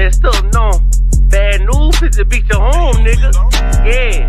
Yeah, still no. Bad news is to beat your home, nigga. Yeah.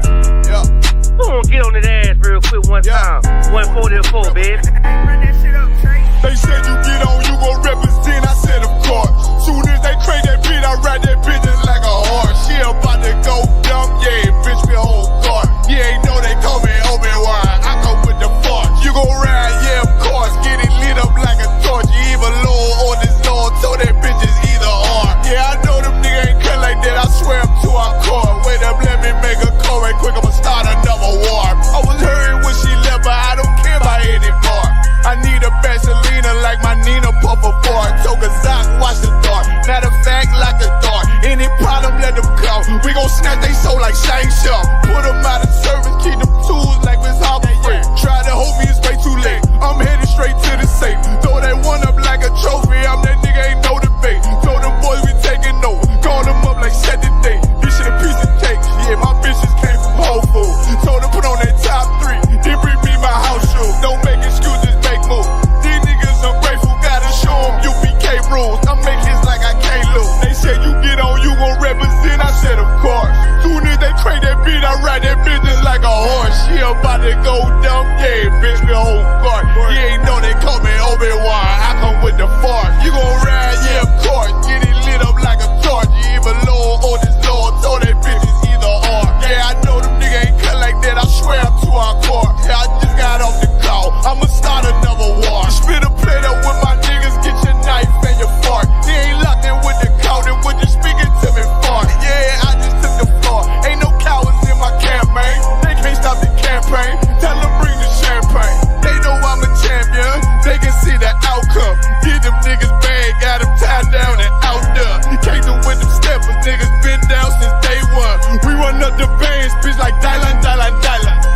Who gon' get on his ass real quick one time? 144, baby. Run that shit up, Trey. They said you get on, you gon' represent. I said of course. Soon as they crank that beat, I ride that bitch just like a horse. She about to go dumb, yeah, bitch, me whole car. You ain't know they call me Obi-Wan. I come with the force. You gon' ride, yeah, of course. Get it lit up like a torch. You even low on this Lord, so that bitch is either or. Yeah, I know them niggas ain't cut like that. I swear I'm to our core. Wait up, let me make a call right quick. I'ma start another war. I was hurting when she left, but I don't care about anymore. I need a Vaseline like my Nina Puffer bar. Took a Zoc, watch the dark. Matter of fact, like a dart. Any problem, let them come. We gon' snatch they soul like Shang-Chi. Put them out of service, keep them tools like Miss Hopper Free. Try to hold me, it's way too late. I'm headed straight to the safe. Throw that one up like a trophy. I'm that nigga, ain't no debate. Told them boys we taking over. Call them up like set the date. This shit a piece of cake. Yeah, my bitches came from Whole Foods. Told them put on that top 3. Then bring me my house shoes. Don't make excuses, make moves. These niggas ungrateful, gotta show them U.P.K rules. I'm making hits like I can't lose. They said you get on, you gon' represent. I said of course. Soon as they crank that beat, I ride that bitch just like a horse. She about to go dumb, yeah, bitch, me whole car. You ain't know they call me Obi-Wan. I come with the force. You gon' ride, yeah, of course. Get it lit up like a torch. You even low on this Lord, so that bitch is either or. Yeah, I know them niggas ain't cut like that. I swear I'm to our core. Yeah, I just got off the call. I'ma start another war. Spit a plate up with my niggas, get your knife and your fork. They ain't locked in with the count and with the speaking to me fart. Yeah, I just took the floor. Ain't no cowards in my campaign. They can't stop the campaign. Tell them bring the champagne. They know I'm a champion. They can see the outcome. Get them niggas bad, got them tied down and out there. Can't do with them steppers, niggas been down since day one. We run up the bands, bitch like Dylan.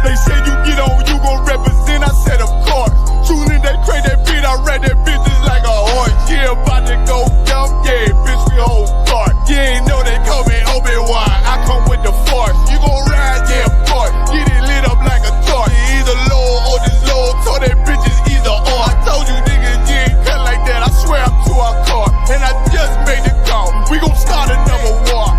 They say you get on, you gon' represent. I said of course. Soon as they crank that beat, I ride that bitch just like a horse. Yeah, about to go dumb, yeah, bitch, we whole car. You ain't know they call me Obi-Wan. I come with the force. You gon' ride, yeah, of course. Get it lit up like a torch. You either low or this low, so that bitch is either or. I told you niggas, you ain't cut like that. I swear I'm to our car. And I just made the call. We gon' start another war.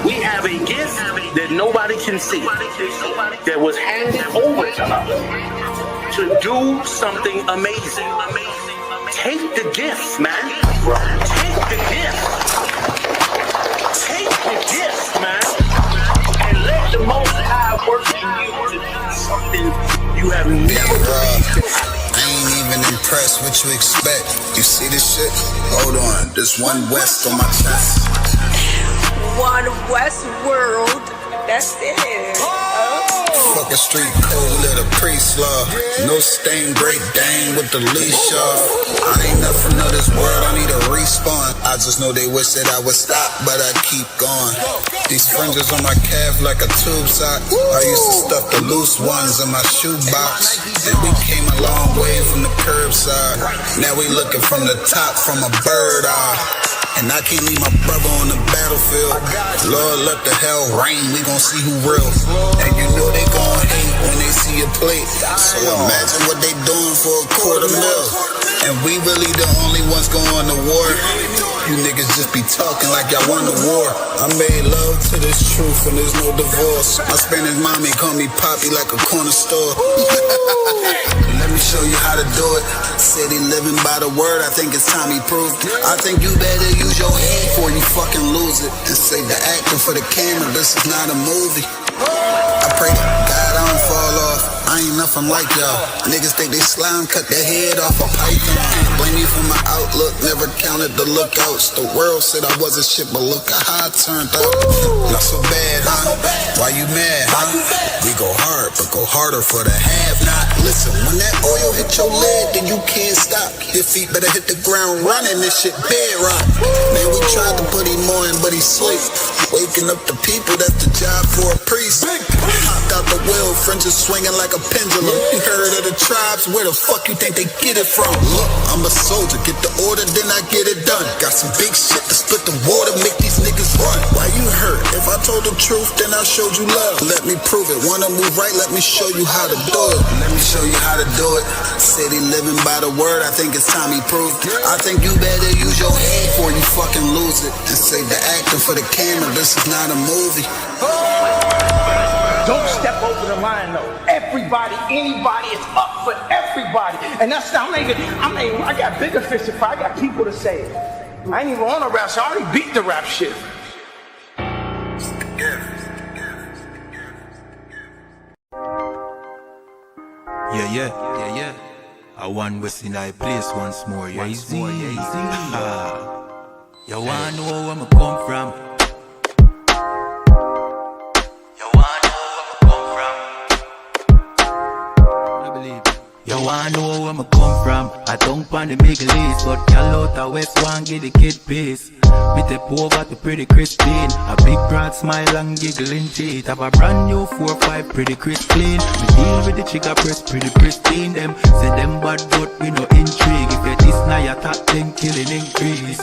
We have a gift that nobody can see, that was handed over to us to do something amazing. Take the gift, man. Take the gift. Take the gift, man. And let the Most High work in you to do something you have never believed. I ain't even impressed what you expect. You see this shit? Hold on, there's one West on my chest. One West World. That's it. Fuck a street code, let a priest love. No stain, great Dane with the leash off. I ain't nothing of this world, I need a respawn. I just know they wish that I would stop, but I keep going. These fringes on my calf like a tube sock. I used to stuff the loose ones in my shoebox. And we came a long way from the curbside. Now we looking from the top from a bird eye. And I can't leave my brother on the battlefield. Lord, let the hell rain, we gon' see who real. And you know they gon' hate when they see a plate. So imagine what they doing for $250,000. And we really the only ones going to war. You niggas just be talking like y'all won the war. I made love to this truth and there's no divorce. My Spanish mommy call me Poppy like a corner store. Let me show you how to do it. Said he living by the word, I think it's time he proved it. I think you better use your head before you fucking lose it. And save the acting for the camera, this is not a movie. I pray to God I don't fall off. I ain't nothing like y'all. Niggas think they slime, cut their head off a python. Blame me for my outlook, never counted the lookouts. The world said I wasn't shit, but look how I turned out. Not so bad, huh? Why you mad, huh? We go hard, but go harder for the have-not. Listen, when that oil hit your leg, then you can't stop. Your feet better hit the ground running, this shit bedrock. Man, we tried to put him on, but he sleep. Waking up the people, that's the job for a priest. Hopped out the wheel, fringes swinging like a pendulum. You heard of the tribes, where the fuck you think they get it from? Look, I'm a soldier, get the order, then I get it done. Got some big shit to split the water, make these niggas run. Why you hurt? If I told the truth, then I showed you love. Let me prove it. Wanna move right? Let me show you how to do it. Let me show you how to do it. City living by the word, I think it's time he proved. I think you better use your head before you fucking lose it. And save the acting for the camera, this is not a movie. Don't step over the line though. Everybody, anybody, it's up for everybody. And that's I got bigger fish to fry. I got people to say it. I ain't even on a rap, so I already beat the rap shit. Yeah. I want West in I place once more. Yeah, easy. You wanna know where I come from? You wanna know where I come from? I don't pan the Middle East, but y'all out the West one give the kid peace. Me take over to pretty Christine. A big broad smile and giggling teeth. Have a brand new 4-5 pretty crisp clean. We deal with the chica press pretty pristine. Them say them bad but we no intrigue. If you this now you top them killing increase.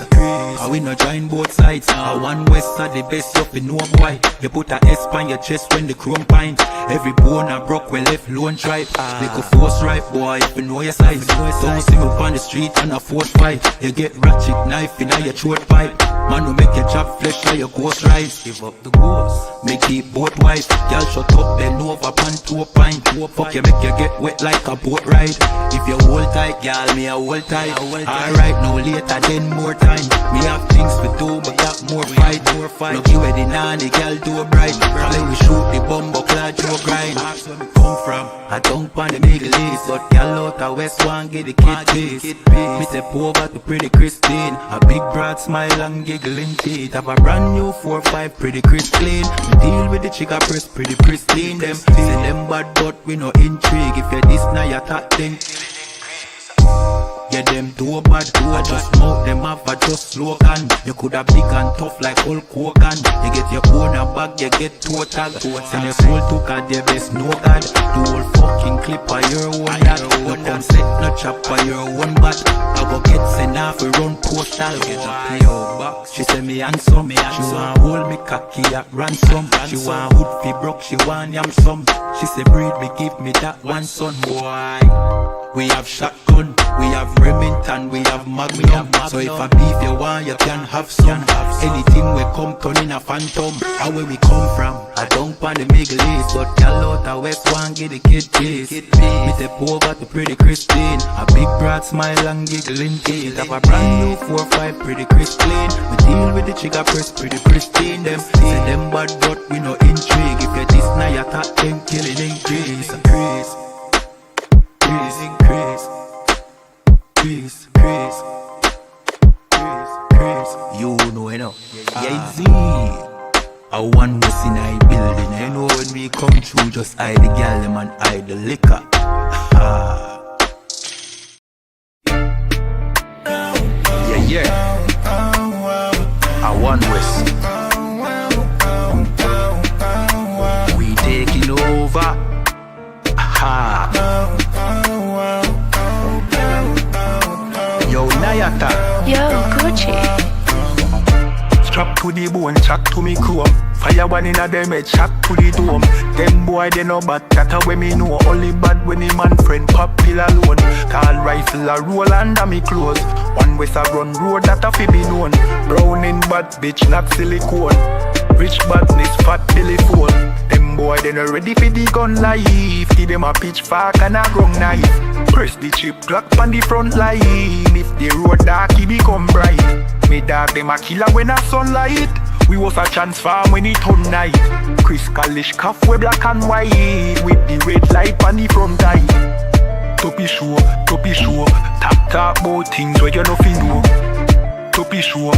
We no join both sides. One West are the best you fi know boy. You put a S on your chest when the chrome pint. Every bone a broke when left lone tribe. They go force right boy if you know your size. Don't see me on the street and a force fight. You get ratchet knife in your throat pipe. Man who make your chop flesh like your ghost rise. Give up the ghost, make it boat wife. Y'all shut up, bend over, pan to a pint. Fuck you, make you get wet like a boat ride. If you hold tight, y'all, me a hold tight. Alright, no later, then more time. Me have things to do, but got more fight. Look you at the nanny, girl, do a bright. Then we shoot the bumbo clad, you grind. That's where me come from. I don't pan the Middle East, but y'all out the West one get the kid piece. Me step over to pretty Christine. A big broad smile and giggling teeth. Have a brand new 4-5 pretty crisp clean. We deal with the chica press pretty pristine. Them say them bad but we no intrigue. If you this now you talk them. Yeah, them too bad, I just mouth them off, I just slogan. You could have big and tough like Hulk Hogan. You get your own a bag, you get toe tag. Send your soul to God, their best no God. The whole fucking clip of your own that. No come set, no chop of your own bat. I go get sent off, we run postal. Get a PO box, she say me handsome. She want hold me cocky at ransom. She want hood fi broke, she want yam some. She say breed me, give me that one son, boy. We have shotgun, we have Remington, we have Magnum. So if a beef you want, you can have some. Anything we come turn in a phantom. How where we come from? I don't pan the Middle East, but y'all out the West one get the kid piece. Me step over to pretty Christine. A big broad smile and giggling teeth. Have a brand new 4-5 pretty crisp clean. We deal with the chica press pretty pristine. Them say them bad but we no intrigue. If you this now you talk them killing increase. Increase. You know, yeah, Z. I want what's in I building. I know when we come through, just hide the gal them and hide the liquor. Yeah. I want West. We taking over. Yo, Nayata. Yo, Gucci. Strap to the bone, chat to me chrome. Fire one in a them head, chat to the dome. Them boy they no bad, that a way me know. Only bad when the man friend pop pill alone. Tall rifle a roll under me clothes. One West a run road that a fi be known. Brown in bad bitch, not silicone. Rich badness, fat belly phone. Them boy they no ready for the gun life. Give them a pitchfork and a ground knife. Press the chip clock on the front line. If the road dark, he become bright. Me dog them a killer when a sunlight. We was a transform when it turn night. Chris Kalish cuff we black and white. With the red light on the front eye. Toppy show. Talk about things where you nothing know. Toppy show.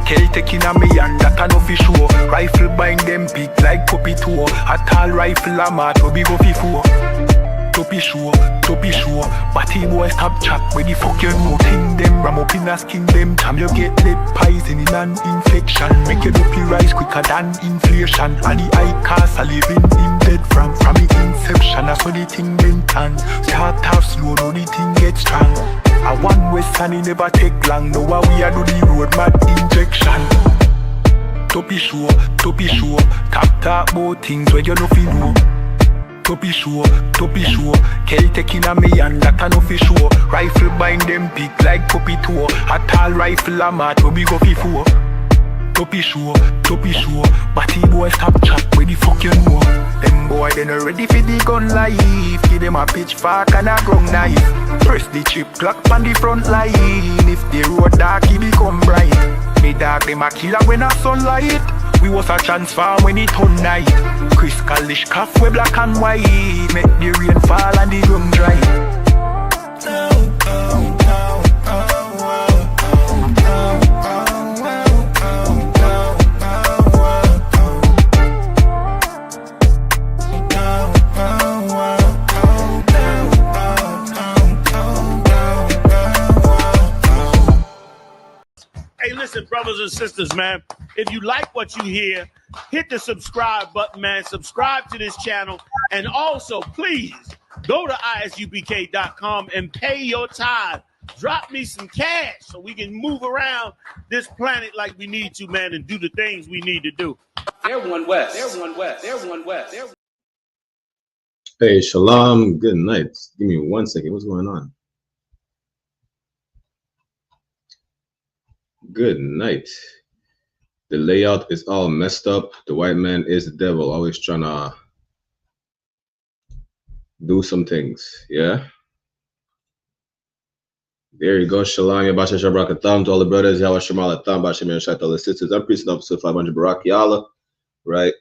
Kel taking a me and that a no fi show. Rifle bind them big like puppy toe. A tall rifle a mat we go fi four. Toppy show. Batty boy stop chat. Where the fuck you know? Ting them, ram up in a skin them. Time you get lead poison in an infection. Make your dopey rise quicker than inflation. And the eye cast a living in dead from the inception. That's what the thing then turn. Start off slow, now the thing get strong. A one west and it never take long. Now we a do the road mad injection. Toppy show. Talk about things where you know fi know. Toppy show. Kel taking a me and that a no fi show. Rifle bind them big like puppy toe. A tall rifle a mat where we go fi four. Toppy show. Batty boy stop chat where the fuck you know. Them boy they not ready for the gun life. Give them a pitchfork and a ground knife. Press the chip clock on the front line. If the road dark it become bright. Me dog them a killer when a sunlight. We was a transform when it turn night. Chris Kalish calf we black and white. Make the rain fall and the ground dry. Hey, listen, brothers and sisters, man. If you like what you hear, hit the subscribe button, man. Subscribe to this channel. And also, please, go to ISUPK.com and pay your tithe. Drop me some cash so we can move around this planet like we need to, man, and do the things we need to do. They're one West. Hey, Shalom. Good night. Give me 1 second. What's going on? Good night. The layout is all messed up. The white man is the devil, always trying to do some things. Yeah. There you go. Shalom. Yabasha Shabrakatam to all the brothers. Yahweh Shemalatam. Bashem Yashai to all the sisters. I'm Priest Officer 500 Barak Yala. Right.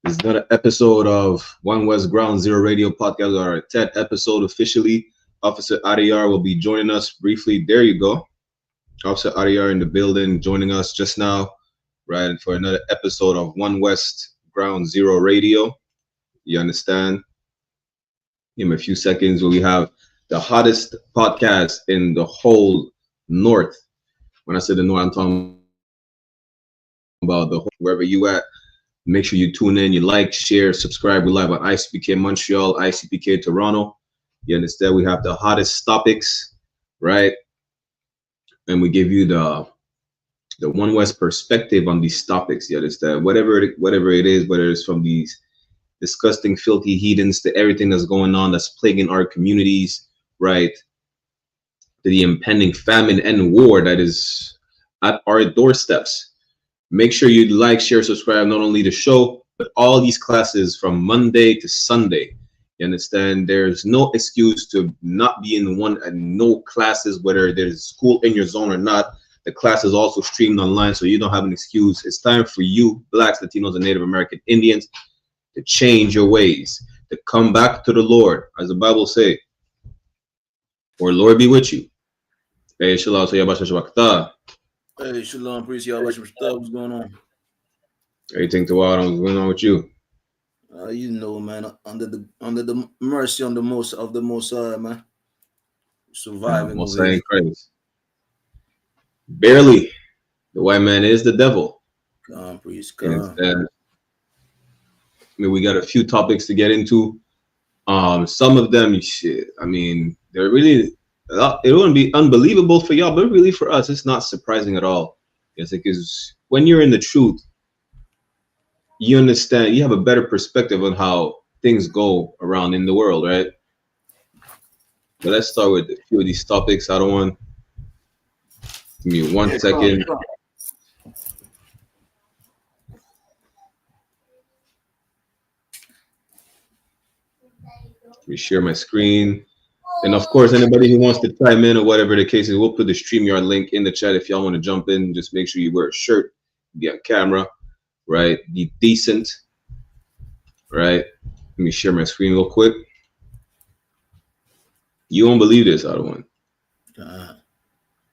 This is another episode of One West Ground Zero Radio Podcast, our 10th episode officially. Officer Adiyar will be joining us briefly. There you go. Officer Adiyar in the building, joining us just now, right, for another episode of One West Ground Zero Radio. You understand? Give him a few seconds where we have the hottest podcast in the whole North. When I say the North, I'm talking about the whole, wherever you at. Make sure you tune in, you like, share, subscribe. We're live on ISUPK Montreal, ISUPK Toronto. You understand? We have the hottest topics, right? And we give you the One West perspective on these topics. You understand? Whatever it is, whether it's from these disgusting, filthy heathens to everything that's going on that's plaguing our communities, right? To the impending famine and war that is at our doorsteps. Make sure you like, share, subscribe, not only the show, but all these classes from Monday to Sunday. You understand? There's no excuse to not be in one and no classes, whether there's school in your zone or not. The class is also streamed online, so you don't have an excuse. It's time for you, Blacks, Latinos, and Native American Indians, to change your ways, to come back to the Lord, as the Bible say, or Lord be with you. Hey, Shalom, Hey, Shalom, priest, y'all watching what's going on? Everything to what's going on with you? You know, man, under the mercy on the most man, surviving. Most saying Christ. Barely. The white man is the devil. Come, priest, come. I mean, we got a few topics to get into. Some of them, shit. I mean, they're really. It wouldn't be unbelievable for y'all, but really for us, it's not surprising at all. It's because when you're in the truth, you understand, you have a better perspective on how things go around in the world, right? But let's start with a few of these topics. I don't want, give me 1 second. Let me share my screen. And of course, anybody who wants to chime in or whatever the case is, we'll put the StreamYard link in the chat if y'all want to jump in. Just make sure you wear a shirt, be on camera, right? Be decent, right? Let me share my screen real quick. You won't believe this, other one.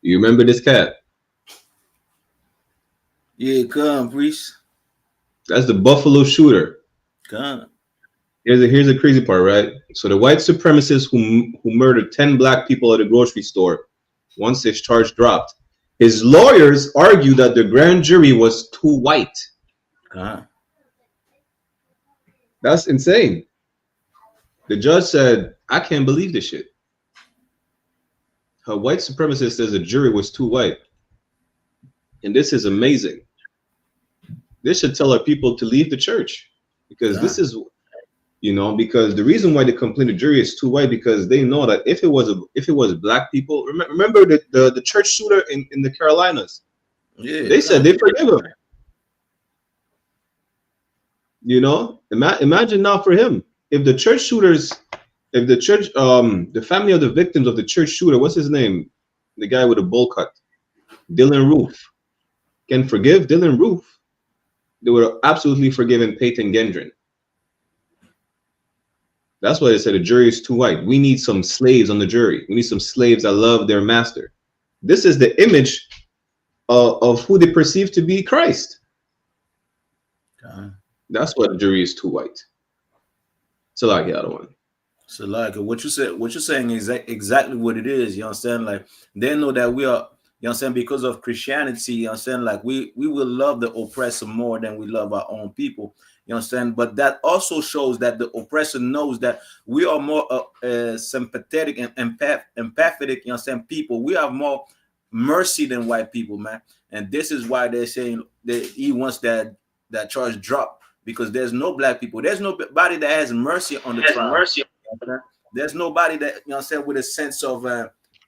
You remember this cat? Yeah, come, priest. That's the Buffalo Shooter. Come. Here's the crazy part, right? So the white supremacist who murdered 10 black people at a grocery store, once his charge dropped, his lawyers argued that the grand jury was too white. That's insane. The judge said, I can't believe this shit. A white supremacist says the jury was too white. And this is amazing. This should tell our people to leave the church, because this is, you know, because the reason why they complain the jury is too white, because they know that if it was black people, remember the church shooter in the Carolinas, they said they forgive him. You know, imagine now for him, if the church shooters, if the church, the family of the victims of the church shooter, what's his name, the guy with a bowl cut, Dylan Roof, can forgive Dylan Roof, they would have absolutely forgiven Peyton Gendron. That's why they said the jury is too white. We need some slaves on the jury. We need some slaves that love their master. This is the image of who they perceive to be Christ. That's why the jury is too white. So like the other one. So like what you're saying is exactly what it is. You understand? Like they know that we are, you understand, because of Christianity, you understand, like we will love the oppressor more than we love our own people. You understand? But that also shows that the oppressor knows that we are more sympathetic and empathetic, you understand, people. We have more mercy than white people, man. And this is why they're saying that he wants that charge dropped, because there's no black people. There's nobody that has mercy on the trial. There's nobody that, you know, said with a sense of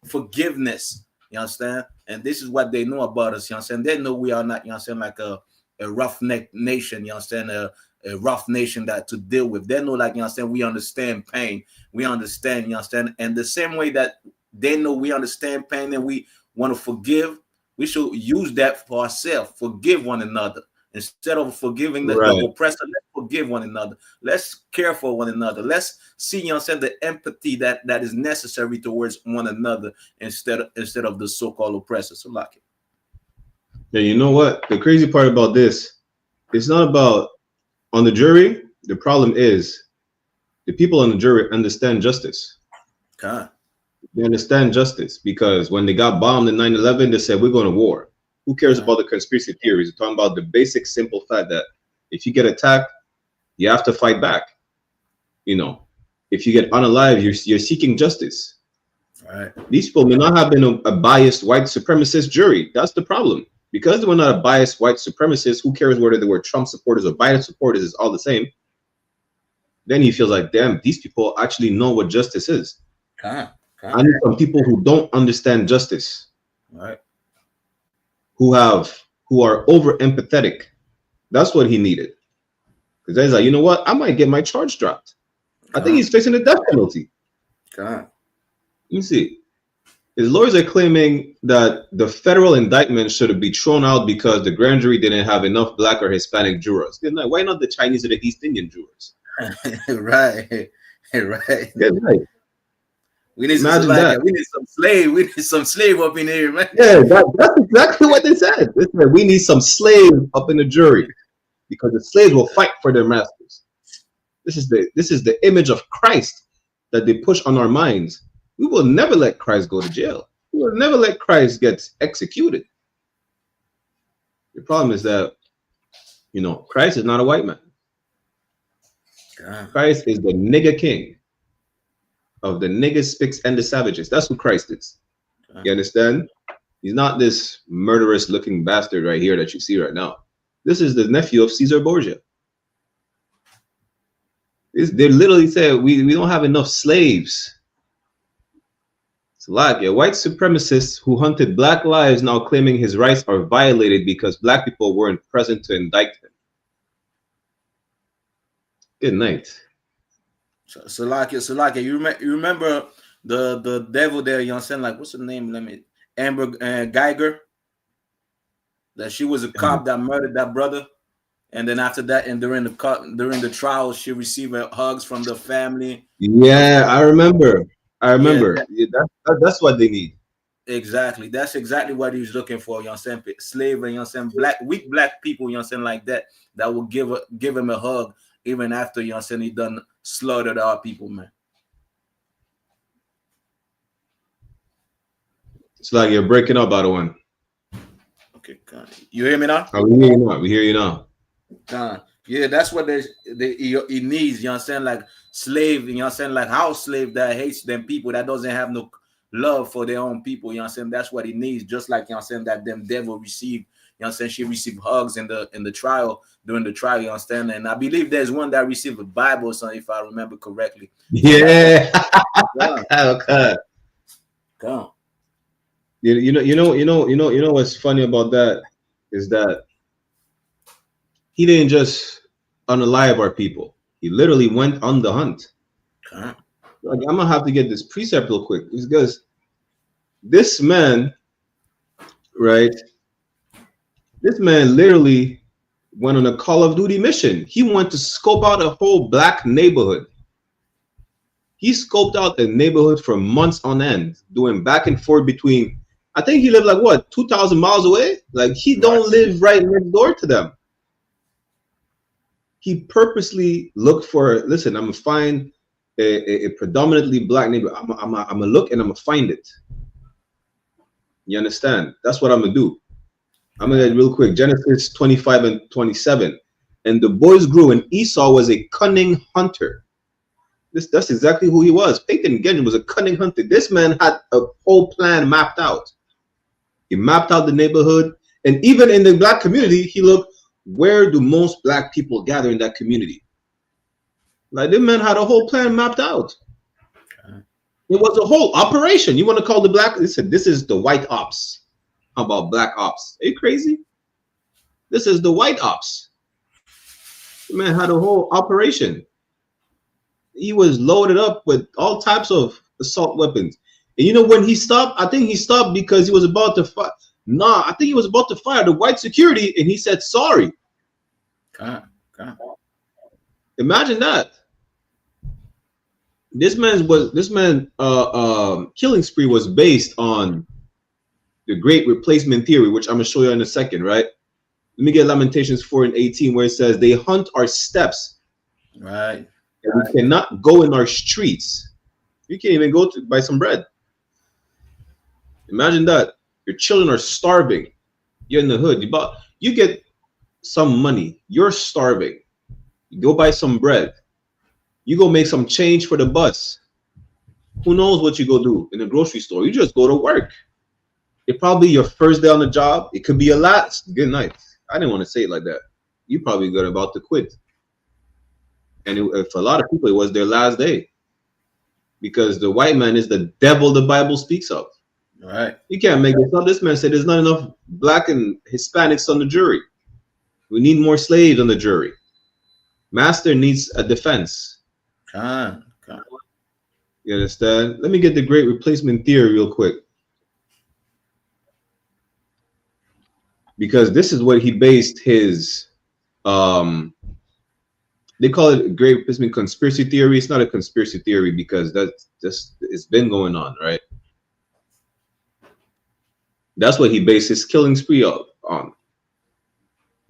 forgiveness. You understand? And this is what they know about us. You understand? They know we are not, you understand, like a roughneck nation. You understand? A rough nation that to deal with. They know, like, you understand, we understand pain. We understand, you understand? And the same way that they know we understand pain and we want to forgive, we should use that for ourselves. Forgive one another. Instead of forgiving the oppressor, let's forgive one another. Let's care for one another. Let's see, you understand, the empathy that is necessary towards one another instead of the so-called oppressor. So like it. Yeah, you know what? The crazy part about this, it's not about on the jury. The problem is the people on the jury understand justice. They understand justice because when they got bombed in 9/11, they said, we're going to war. Who cares about the conspiracy theories? We're talking about the basic, simple fact that if you get attacked, you have to fight back. You know, if you get unalive, you're seeking justice. Right. These people may not have been a biased white supremacist jury. That's the problem. Because they were not a biased white supremacist, who cares whether they were Trump supporters or Biden supporters? It's all the same. Then he feels like, damn, these people actually know what justice is. I need some people who don't understand justice. Right. Who are over empathetic. That's what he needed. Because he's like, you know what? I might get my charge dropped. I think he's facing the death penalty. You see, his lawyers are claiming that the federal indictment should be thrown out because the grand jury didn't have enough black or Hispanic jurors. Like, why not the Chinese or the East Indian jurors? Right. Right. We need some slave. We need some slave up in here, man. Yeah, that's exactly what they said. They said we need some slaves up in the jury because the slaves will fight for their masters. This is the image of Christ that they push on our minds. We will never let Christ go to jail. We will never let Christ get executed. The problem is that, you know, Christ is not a white man. Christ is the nigger king of the niggers, spics, and the savages. That's who Christ is. You understand? He's not this murderous looking bastard right here that you see right now. This is the nephew of Caesar Borgia. They literally said, we don't have enough slaves. It's like a white supremacist who hunted black lives now claiming his rights are violated because black people weren't present to indict him. Good night. So like you remember the devil there, you understand? Like, what's her name? Amber Geiger. That she was a cop that murdered that brother, and then after that, and during the trial, she received hugs from the family. Yeah, I remember. Yeah, that's what they need. Exactly. That's exactly what he was looking for. You understand? Slavery. You understand? Weak black people. You understand? Like that will give him a hug even after, you understand, he done slaughtered our people, man. It's like you're breaking up, by the one. Okay, you hear me now? Oh, we hear you now. We hear you now. Yeah, that's what he needs. You understand? Like slave. You understand? Like house slave that hates them people that doesn't have no love for their own people. You understand? That's what he needs. Just like you understand that them devil received. You understand? She received hugs in the trial during the trial. You understand? And I believe there's one that received a Bible, son, if I remember correctly. Yeah. Okay. Come. You know what's funny about that is that he didn't just unalive our people. He literally went on the hunt. Like, I'm gonna have to get this precept real quick because this man, right? This man literally went on a Call of Duty mission. He went to scope out a whole black neighborhood. He scoped out the neighborhood for months on end, doing back and forth between. I think he lived like what 2,000 miles away. Like he don't live right next door to them. He purposely looked for. Listen, I'm gonna find a predominantly black neighbor. I'm gonna look and I'm gonna find it. You understand? That's what I'm gonna do. I'm gonna get real quick. Genesis 25 and 27. And the boys grew, and Esau was a cunning hunter. That's exactly who he was. Peyton Gengen was a cunning hunter. This man had a whole plan mapped out. He mapped out the neighborhood, and even in the black community, he looked, where do most black people gather in that community? Like, this man had a whole plan mapped out. It was a whole operation. You want to call the black? They said, this is the white ops. How about black ops? Are you crazy? This is the white ops. The man had a whole operation. He was loaded up with all types of assault weapons. And you know when he stopped? I think he stopped because he was about to fire. Nah, I think he was about to fire the white security, and he said sorry. God. Imagine that. This man killing spree was based on the great replacement theory, which I'm gonna show you in a second, right? Let me get Lamentations 4 and 18, where it says, they hunt our steps. Right. And we cannot go in our streets. You can't even go to buy some bread. Imagine that. Your children are starving. You're in the hood. You get some money. You're starving. You go buy some bread. You go make some change for the bus. Who knows what you go do in the grocery store? You just go to work. It probably your first day on the job. It could be your last. Good night. I didn't want to say it like that. You probably got about to quit. And for a lot of people, it was their last day. Because the white man is the devil the Bible speaks of. Right. You can't make this up. This man said there's not enough black and Hispanics on the jury. We need more slaves on the jury. Master needs a defense. God. You understand? Let me get the great replacement theory real quick. Because this is what he based his they call it a great replacement conspiracy theory. It's not a conspiracy theory because that's just, it's been going on, right? That's what he based his killing spree on. Let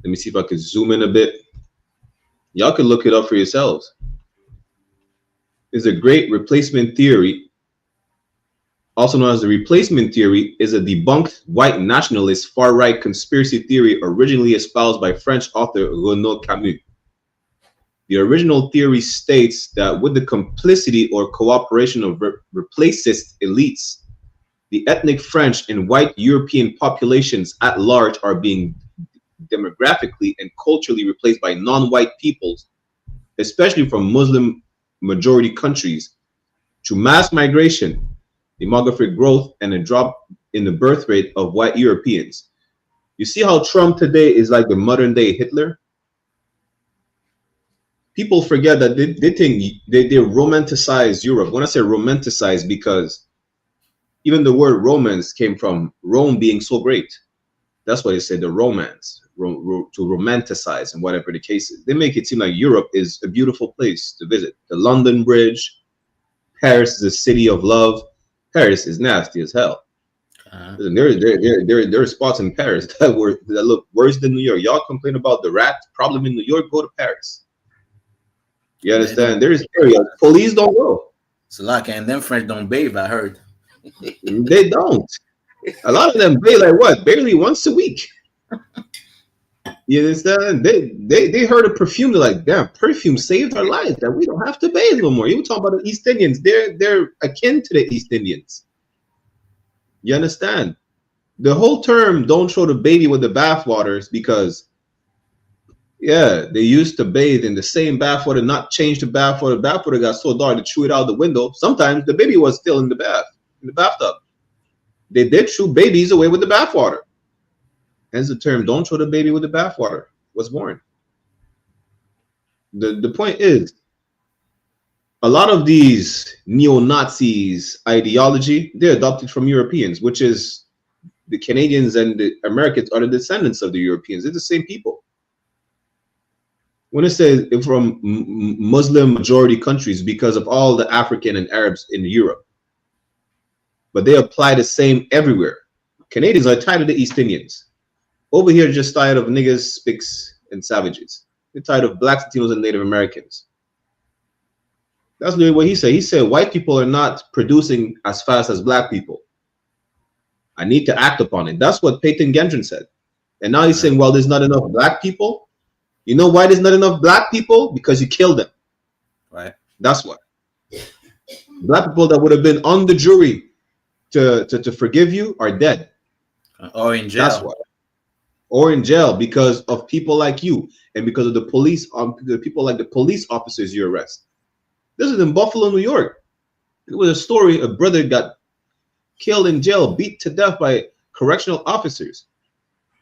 me see if I can zoom in a bit. Y'all can look it up for yourselves. It's a great replacement theory, also known as the replacement theory, is a debunked white nationalist far-right conspiracy theory originally espoused by French author Renaud Camus. The original theory states that with the complicity or cooperation of replacist elites, the ethnic French and white European populations at large are being demographically and culturally replaced by non-white peoples, especially from Muslim majority countries, through mass migration, demographic growth, and a drop in the birth rate of white Europeans. You see how Trump today is like the modern day Hitler? People forget that they think they romanticize Europe. When I say romanticize, because even the word romance came from Rome being so great. That's why they say the romance, to romanticize, and whatever the case is. They make it seem like Europe is a beautiful place to visit. The London Bridge, Paris is a city of love. Paris is nasty as hell. There are spots in Paris that look worse than New York. Y'all complain about the rat problem in New York, go to Paris. You understand? There is areas police don't go. So like, and them French don't bathe, I heard. They don't. A lot of them bathe like what? Barely once a week. You understand? They heard of perfume. They're like, damn, perfume saved our lives. That we don't have to bathe no more. You talk about the East Indians. They're akin to the East Indians. You understand? The whole term "don't throw the baby with the bathwater" is because, yeah, they used to bathe in the same bathwater, not change the bathwater. The bathwater got so dark they threw it out the window. Sometimes the baby was still in the bathtub. They did throw babies away with the bathwater. Hence the term "don't throw the baby with the bathwater" was born. The point is, a lot of these neo-Nazis ideology, they're adopted from Europeans, which is the Canadians and the Americans are the descendants of the Europeans. They're the same people. When it says from Muslim majority countries, because of all the African and Arabs in Europe, but they apply the same everywhere. Canadians are tired of the East Indians. Over here, just tired of niggas, spics, and savages. They're tired of blacks, Latinos, and Native Americans. That's literally what he said. He said white people are not producing as fast as black people. I need to act upon it. That's what Peyton Gendron said. And now he's saying, well, there's not enough black people. You know why there's not enough black people? Because you killed them. Right. That's why. Black people that would have been on the jury to forgive you are dead. Or in jail. That's why. Or in jail because of people like you and because of the police, the people like the police officers you arrest. This is in Buffalo, New York. It was a story. A brother got killed in jail, beat to death by correctional officers.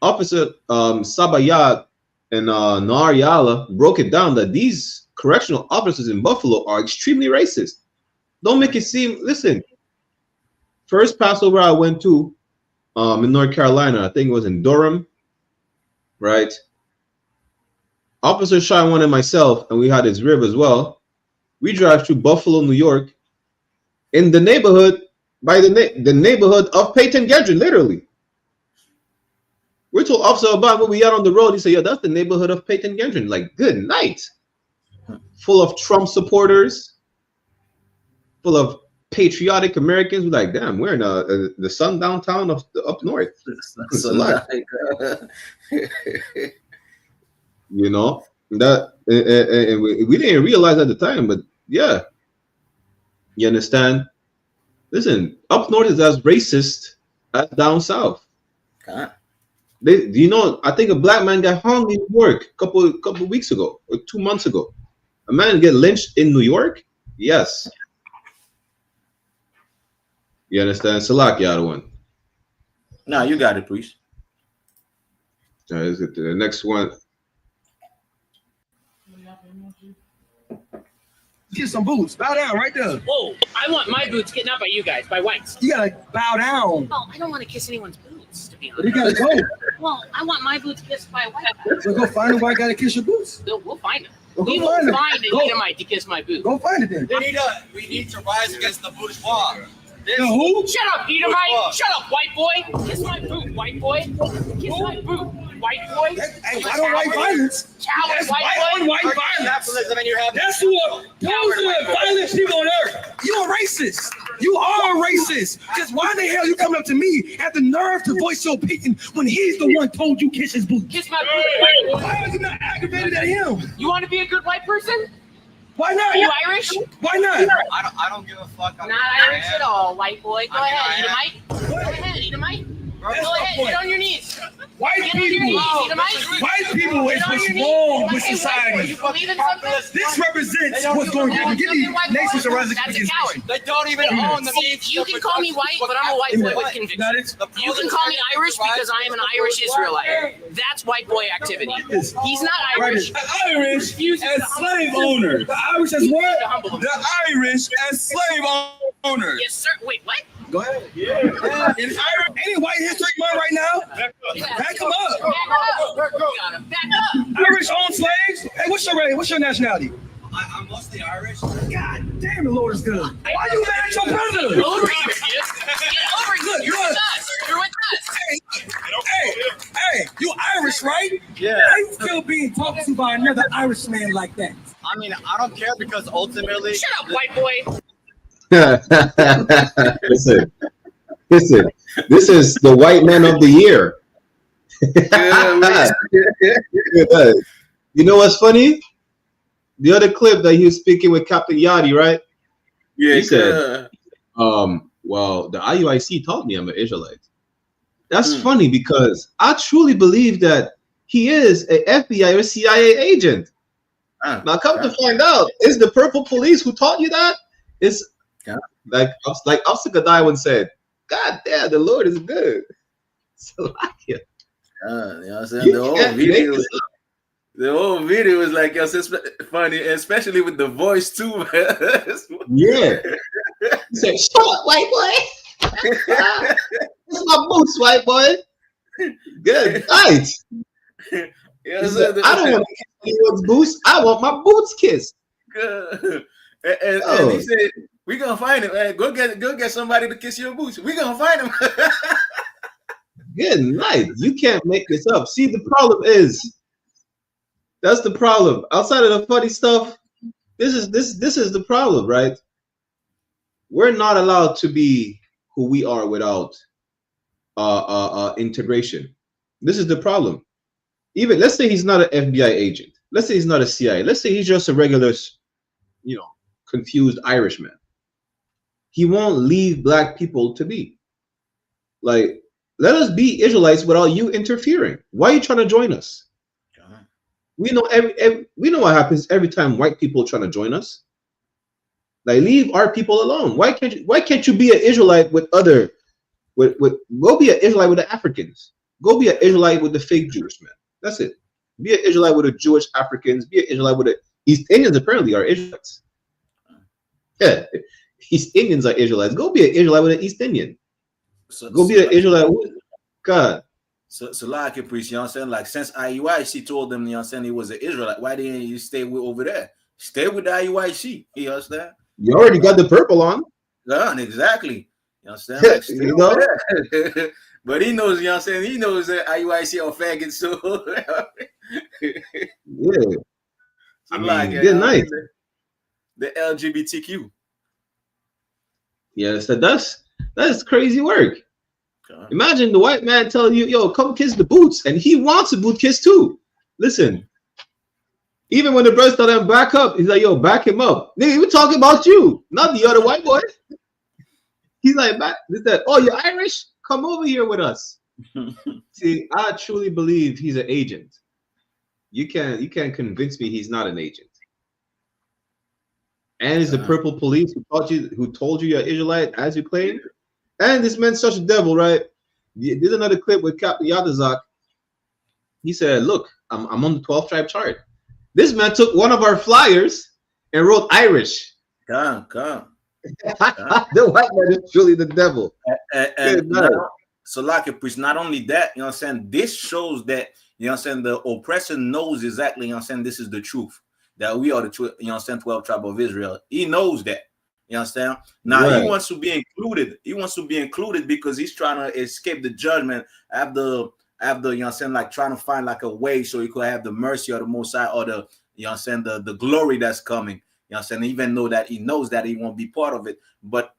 Officer Sabayag and Naryala broke it down that these correctional officers in Buffalo are extremely racist. Don't make it seem, listen, first Passover I went to in North Carolina, I think it was in Durham, right? Officer Shaiwan and myself, and we had his rib as well. We drive through Buffalo, New York, in the neighborhood, by the neighborhood of Peyton Gendron, literally. We told Officer about when we out on the road. He said, "Yo, that's the neighborhood of Peyton Gendron." Like, good night. Full of Trump supporters, full of patriotic Americans. We're like, damn, we're in the sundown town of up north. You know that, and we didn't realize at the time, but yeah, you understand. Listen, up north is as racist as down south. Okay. You know, I think a black man got hung in New York a couple weeks ago or 2 months ago. A man get lynched in New York? Yes. You understand? Salak, the other one. No, you got it, please. All right, let's get to the next one. Get some boots. Bow down right there. Whoa, I want my boots getting up by you guys, by whites. You gotta bow down. Well, I don't want to kiss anyone's boots, to be You honest. gotta go. Well, I want my boots kissed by a white guy. So go find a white guy to kiss your boots. We'll find him. Well, We go will find him. find an Go. Edomite to kiss my boot. Go find it then. We need to rise against the bourgeois. The who? Shut up, Edomite! Shut up, white boy! Kiss my boot, white boy! Kiss my boot, white boy! Hey, I don't like violence. Coward, That's white white boy! on white violence. Capitalism and you have That's what those are the violent people on earth. You're a racist. You are a racist. Because why the hell you coming up to me, have the nerve to voice your opinion when he's the one told you kiss his boot? Kiss my boot, white boy! Why are you not aggravated at him? You want to be a good white person? Why not? Are you Irish? Why not? I don't give a fuck. Not Irish at all, white boy. Go ahead, Edomite. Go ahead, Edomite. Go ahead, get on your knees. White Get on your people. knees, Edomite. White people is Get on what's your knees. wrong with Hey, white boy, society. you believe in something? This represents what's going to happen. Give me nations to rise That's a against coward. They don't even own the See, means. you can call me white, but I'm a white boy with conviction. Got it? You can call me Irish because I am an Irish Israelite. That's white boy activity. He's not Irish. The Irish as slave owners. The Irish as what? The Irish as slave owners. Yes, sir. Wait, what? Go ahead. Yeah. Any white history month right now? Back them up. Back up. Gotta back up. Irish own slaves? Hey, what's your race? What's your nationality? I'm mostly Irish. God damn, the Lord is good. Why you mad at your brother? Get over here, kid. Get over here. You're with us. You're with us. Hey, you Irish, right? Yeah. How you feel being talked to by another Irishman like that? I mean, I don't care because ultimately. Shut up, white boy. Listen, Listen, this is the white man of the year. You know what's funny? The other clip that he was speaking with Captain Yachty, right? Yeah, he said, well, the IUIC taught me I'm an Israelite. That's funny because I truly believe that he is a FBI or CIA agent. Now, come to find out, is the Purple Police who taught you that? It's like I.S.U.P.K once said, God damn, the Lord is good. So you know what I'm saying? The whole video is like, yo, it's funny, especially with the voice too. Yeah. He said, shut up, white boy. It's my boots, white boy. Good night. Said, I don't want to kiss anyone's boots. I want my boots kissed. Good. And he said, we're gonna find him. Hey, go get somebody to kiss your boots. We're gonna find him. Good night. You can't make this up. See, the problem is, that's the problem. Outside of the funny stuff, this is the problem, right? We're not allowed to be who we are without integration. This is the problem. Even let's say he's not an FBI agent. Let's say he's not a CIA. Let's say he's just a regular, confused Irishman. He won't leave black people to be. Like, let us be Israelites without you interfering. Why are you trying to join us? We know we know what happens every time white people are trying to join us. Like, leave our people alone. Why can't you be an Israelite with other go be an Israelite with the Africans. Go be an Israelite with the fake Jewish man. That's it. Be an Israelite with the Jewish Africans. Be an Israelite with the East Indians. Apparently are Israelites. Yeah, East Indians are Israelites. Go be an Israelite with an East Indian. Go be an Israelite with God. So like it, priest, you know what I'm saying? Like, since IUIC told them, you know what I'm saying, he was an Israelite, why didn't you stay over there? Stay with the IUIC. You understand? You already got the purple on. Yeah, exactly. You know what I'm saying? Like, stay over there. But he knows, you know what I'm saying? He knows that IUIC are faggots, so yeah. I like it. Good night. The LGBTQ. Yes, that's crazy work. Imagine the white man telling you, yo, come kiss the boots, and he wants a boot kiss too. Listen, even when the brothers tell him back up, he's like, yo, back him up. Nigga, we're talking about you, not the other white boy. He's like, oh, you're Irish? Come over here with us. See, I truly believe he's an agent. You can't convince me he's not an agent. And it's the Purple Police who told you you're Israelite as you claim. And this man's such a devil, right? There's another clip with Captain Yachty. He said, look, I'm on the 12 tribe chart. This man took one of our flyers and wrote Irish. Come. The white man is truly the devil. So like it, priest, not only that, you know what I'm saying, this shows that, you know what I'm saying, the oppressor knows exactly, you know what I'm saying, this is the truth. That we are the, you know what I'm saying, 12 tribe of Israel. He knows that. You understand? Now he wants to be included. He wants to be included because he's trying to escape the judgment after you know what I'm saying, like trying to find like a way so he could have the mercy of the Most High or the, you know what I'm saying, the glory that's coming. You know what I'm saying? Even though that he knows that he won't be part of it, but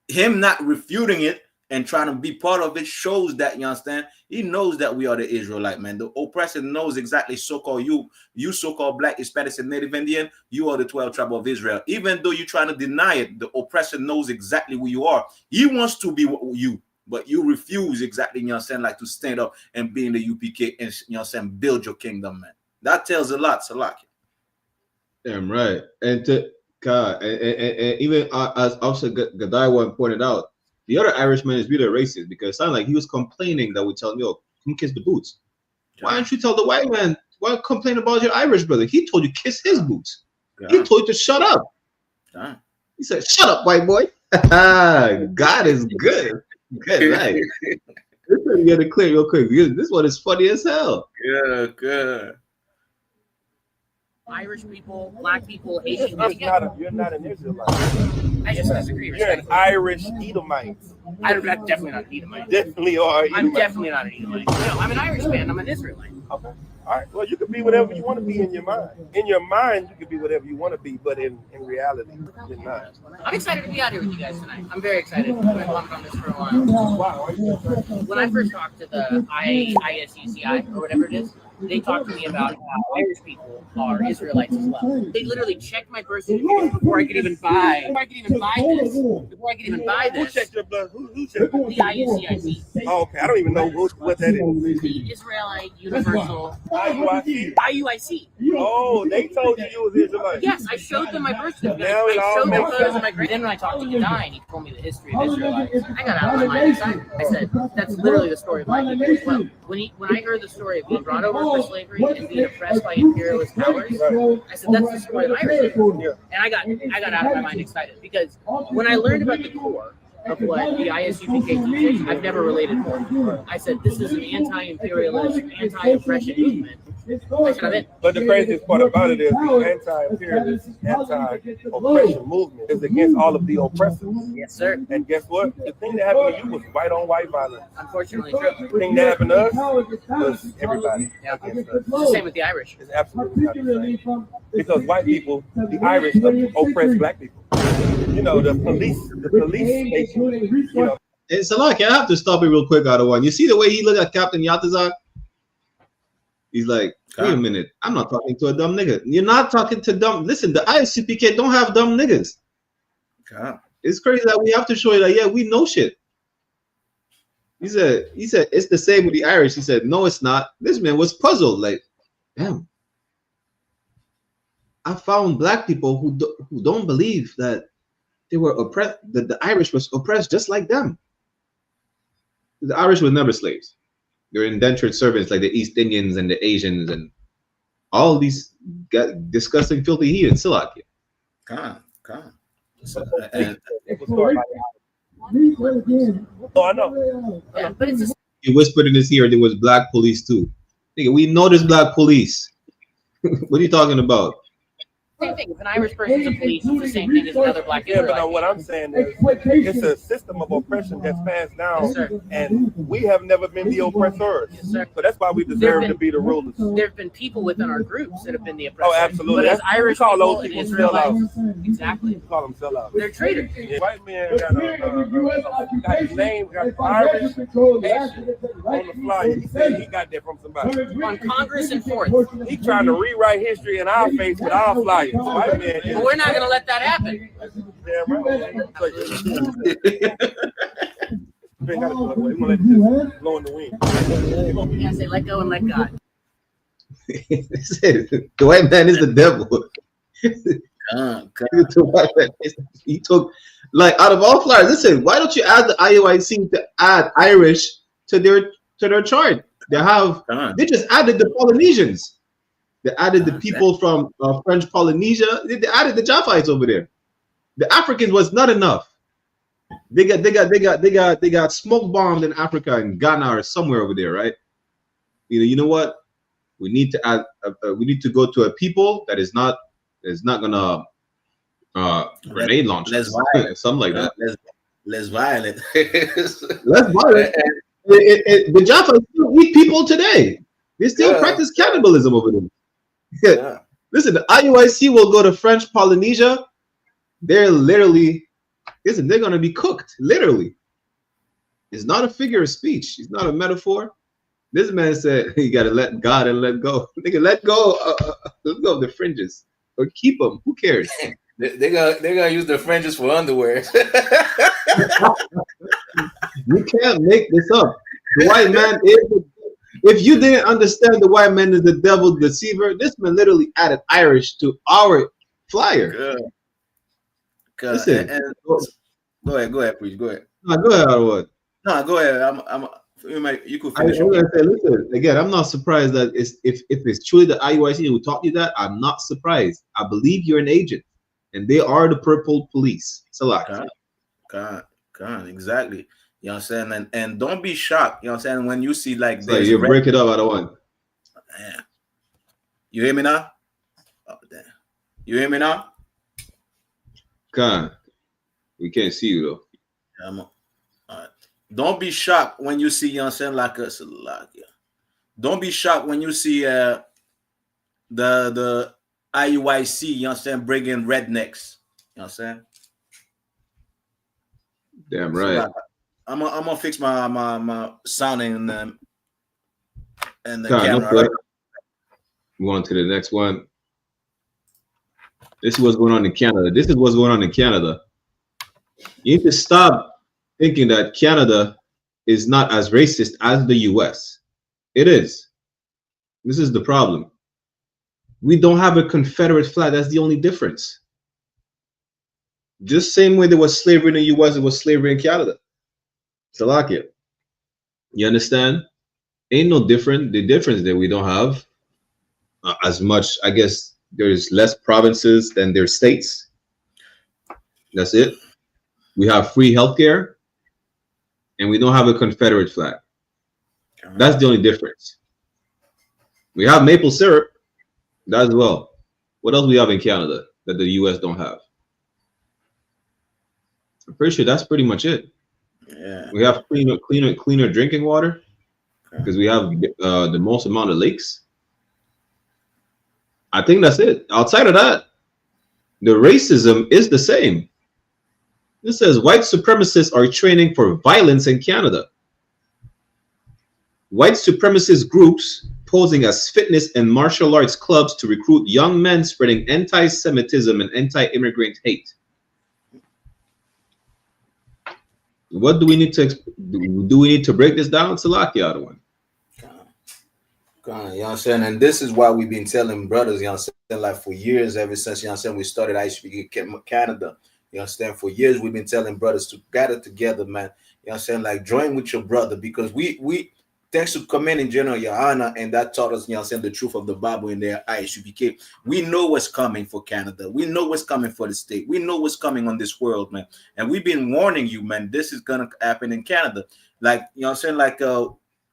him not refuting it and trying to be part of it shows that, you understand, he knows that we are the Israelite, man. The oppressor knows exactly, so-called you so-called black, Hispanic, and Native Indian, you are the 12 tribe of Israel. Even though you're trying to deny it, the oppressor knows exactly who you are. He wants to be you, but you refuse exactly, you know what I'm saying, like to stand up and be in the UPK and, you know what I'm saying, build your kingdom, man. That tells a lot, Salaki. Damn right. And to God, and even as Officer Gadaiwa pointed out, the other Irishman is really racist because it sounded like he was complaining that we tell him, yo, come kiss the boots. Why don't you tell the white man, why complain about your Irish brother? He told you kiss his boots. He told you to shut up. He said, shut up, white boy. God is good. Good night. Let's get it clear real quick. This one is funny as hell. Yeah, good. Irish people, black people, Asian people. You're not an Israelite. I just disagree. You're an Irish Edomite. I'm definitely not an Edomite. Definitely are. I'm definitely not an Edomite. No, I'm an Irish man. I'm an Israelite. Okay. All right. Well, you can be whatever you want to be in your mind. In your mind, you can be whatever you want to be, but in reality, you're not. I'm excited to be out here with you guys tonight. I'm very excited. I've been pumped on this for a while. Wow. When I first talked to the I.S.U.K or whatever it is, they talked to me about how Irish people are Israelites as well. They literally checked my birth certificate before I could even buy this. Who checked your blood? Who checked? The I.S.U.K. Oh, okay. I don't even know what that is. The Israelite Universal IUIC. Oh, they told you was Israelite. Yes, I showed them my birth certificate. Now it all I showed them makes photos of my Then when I talked to Yadai and he told me the history of Israelites, I got out of my mind excited. I said, that's literally the story of my people as well. When I heard the story of being brought over for slavery and being oppressed by imperialist powers, I said, that's the story of Irish people. And I got out of my mind excited because when I learned about the core of what the I.S.U.P.K teaches, I've never related more. I said, this is an anti-imperialist, anti-oppression movement. I should have been. But the craziest part about it is the anti-imperialist, anti-oppression movement is against all of the oppressors. Yes, sir. And guess what? The thing that happened to you was white on white violence. Unfortunately, true. The thing that happened to us was everybody. Yeah. It's the same with the Irish. It's absolutely not the same. Because white people, the Irish oppress black people. You know, the police station, you know. And Salaki, I have to stop it real quick out of one. You see the way he looked at Captain Yatazak? He's like, wait a minute, I'm not talking to a dumb nigga. You're not talking to dumb. Listen, the ISUPK don't have dumb niggas. It's crazy that we have to show you that, yeah, we know shit. He said, it's the same with the Irish. He said, no, it's not. This man was puzzled. Like, damn. I found black people who don't believe that they were oppressed, that the Irish was oppressed just like them. The Irish were never slaves. They're indentured servants like the East Indians and the Asians and all these disgusting, filthy heathens. Salakia. Oh, I know. Yeah, but it's just He whispered in his ear there was black police too. Nigga, we know there's black police. What are you talking about? same thing. If an Irish person's a police, it's the same thing as another black Yeah, but Israelite. what I'm saying is it's a system of oppression that's passed down, and we have never been the oppressors. So that's why we deserve to be the rulers. There have been people within our groups that have been the oppressors. Oh, absolutely. But as Irish call people those and people Israelites, sellouts. exactly. We call them sellouts. They're traitors. White man got his name, got Irish on the flyer. He said he got that from somebody. On Congress and Fourth. He trying to rewrite history in our face with our flyers. White man. But we're not going to let that happen. Damn right. We ain't got to blow away. We're going to let this blow in the wind. Yeah, say let go and let God. The white man is the devil. The white man he took, like, out of all flyers. Listen, why don't you add the IUIC to add Irish to their chart? They just added the Polynesians. They added the people from French Polynesia. They added the Japhaites over there. The Africans was not enough. They got smoke bombed in Africa and Ghana or somewhere over there, right? You know what? We need to add. We need to go to a people that is not gonna grenade launch something like that. Less violent. Less violent. The Japhaites still eat people today. They still practice cannibalism over there. Yeah. Listen, the IUIC will go to French Polynesia. They're literally, they're going to be cooked, literally. It's not a figure of speech. It's not a metaphor. This man said, you got to let God and let go. Nigga, let go of the fringes or keep them. Who cares? They're gonna use the fringes for underwear. You can't make this up. The white man is if you didn't understand the white man is the devil deceiver, this man literally added Irish to our flyer. Good. Listen, go ahead, please. Go ahead. No, go ahead, Howard. No, go ahead. You could finish. I'm gonna say, listen, again, I'm not surprised that if it's truly the IUIC who taught you that, I'm not surprised. I believe you're an agent, and they are the purple police. It's a lot. God, exactly. You know what I'm saying? And don't be shocked, you know what I'm saying, when you see like this. You break it up out of one. Man. You hear me now? Oh, damn. You hear me now? God, we can't see you though. Yeah, all right. don't be shocked when you see, you know what I'm saying, like us. Don't be shocked when you see the IUIC, you know what I'm saying, bringing rednecks. You know what I'm saying? Damn So right. like, I'm gonna fix my sounding and the No camera. sweat. Move on to the next one. This is what's going on in Canada. This is what's going on in Canada. You need to stop thinking that Canada is not as racist as the US. It is. This is the problem. We don't have a Confederate flag. That's the only difference. Just same way there was slavery in the US, there was slavery in Canada. Slovakia. You understand? Ain't no different. The difference that we don't have as much, I guess there's less provinces than there's states. That's it. We have free healthcare and we don't have a Confederate flag. That's the only difference. We have maple syrup. That as well. What else we have in Canada that the US don't have? I'm pretty sure that's pretty much it. Yeah. We have cleaner drinking water because we have the most amount of lakes. I think that's it. Outside of that, the racism is the same. This says white supremacists are training for violence in Canada. White supremacist groups posing as fitness and martial arts clubs to recruit young men spreading anti-Semitism and anti-immigrant hate. What do we need to break this down? Salakia, other one. You know what I'm saying? And this is why we've been telling brothers, you know what I'm saying, like for years, ever since, you know what I'm saying, we started I.S.U.P.K Canada. You understand? For years, we've been telling brothers to gather together, man. You know what I'm saying? Like, join with your brother because we thanks to Commanding General YAHANNA, and that taught us, you know what I'm saying, the truth of the Bible in their I.S.U.P.K. We know what's coming for Canada. We know what's coming for the state. We know what's coming on this world, man. And we've been warning you, man, this is going to happen in Canada. Like, you know what I'm saying? Like,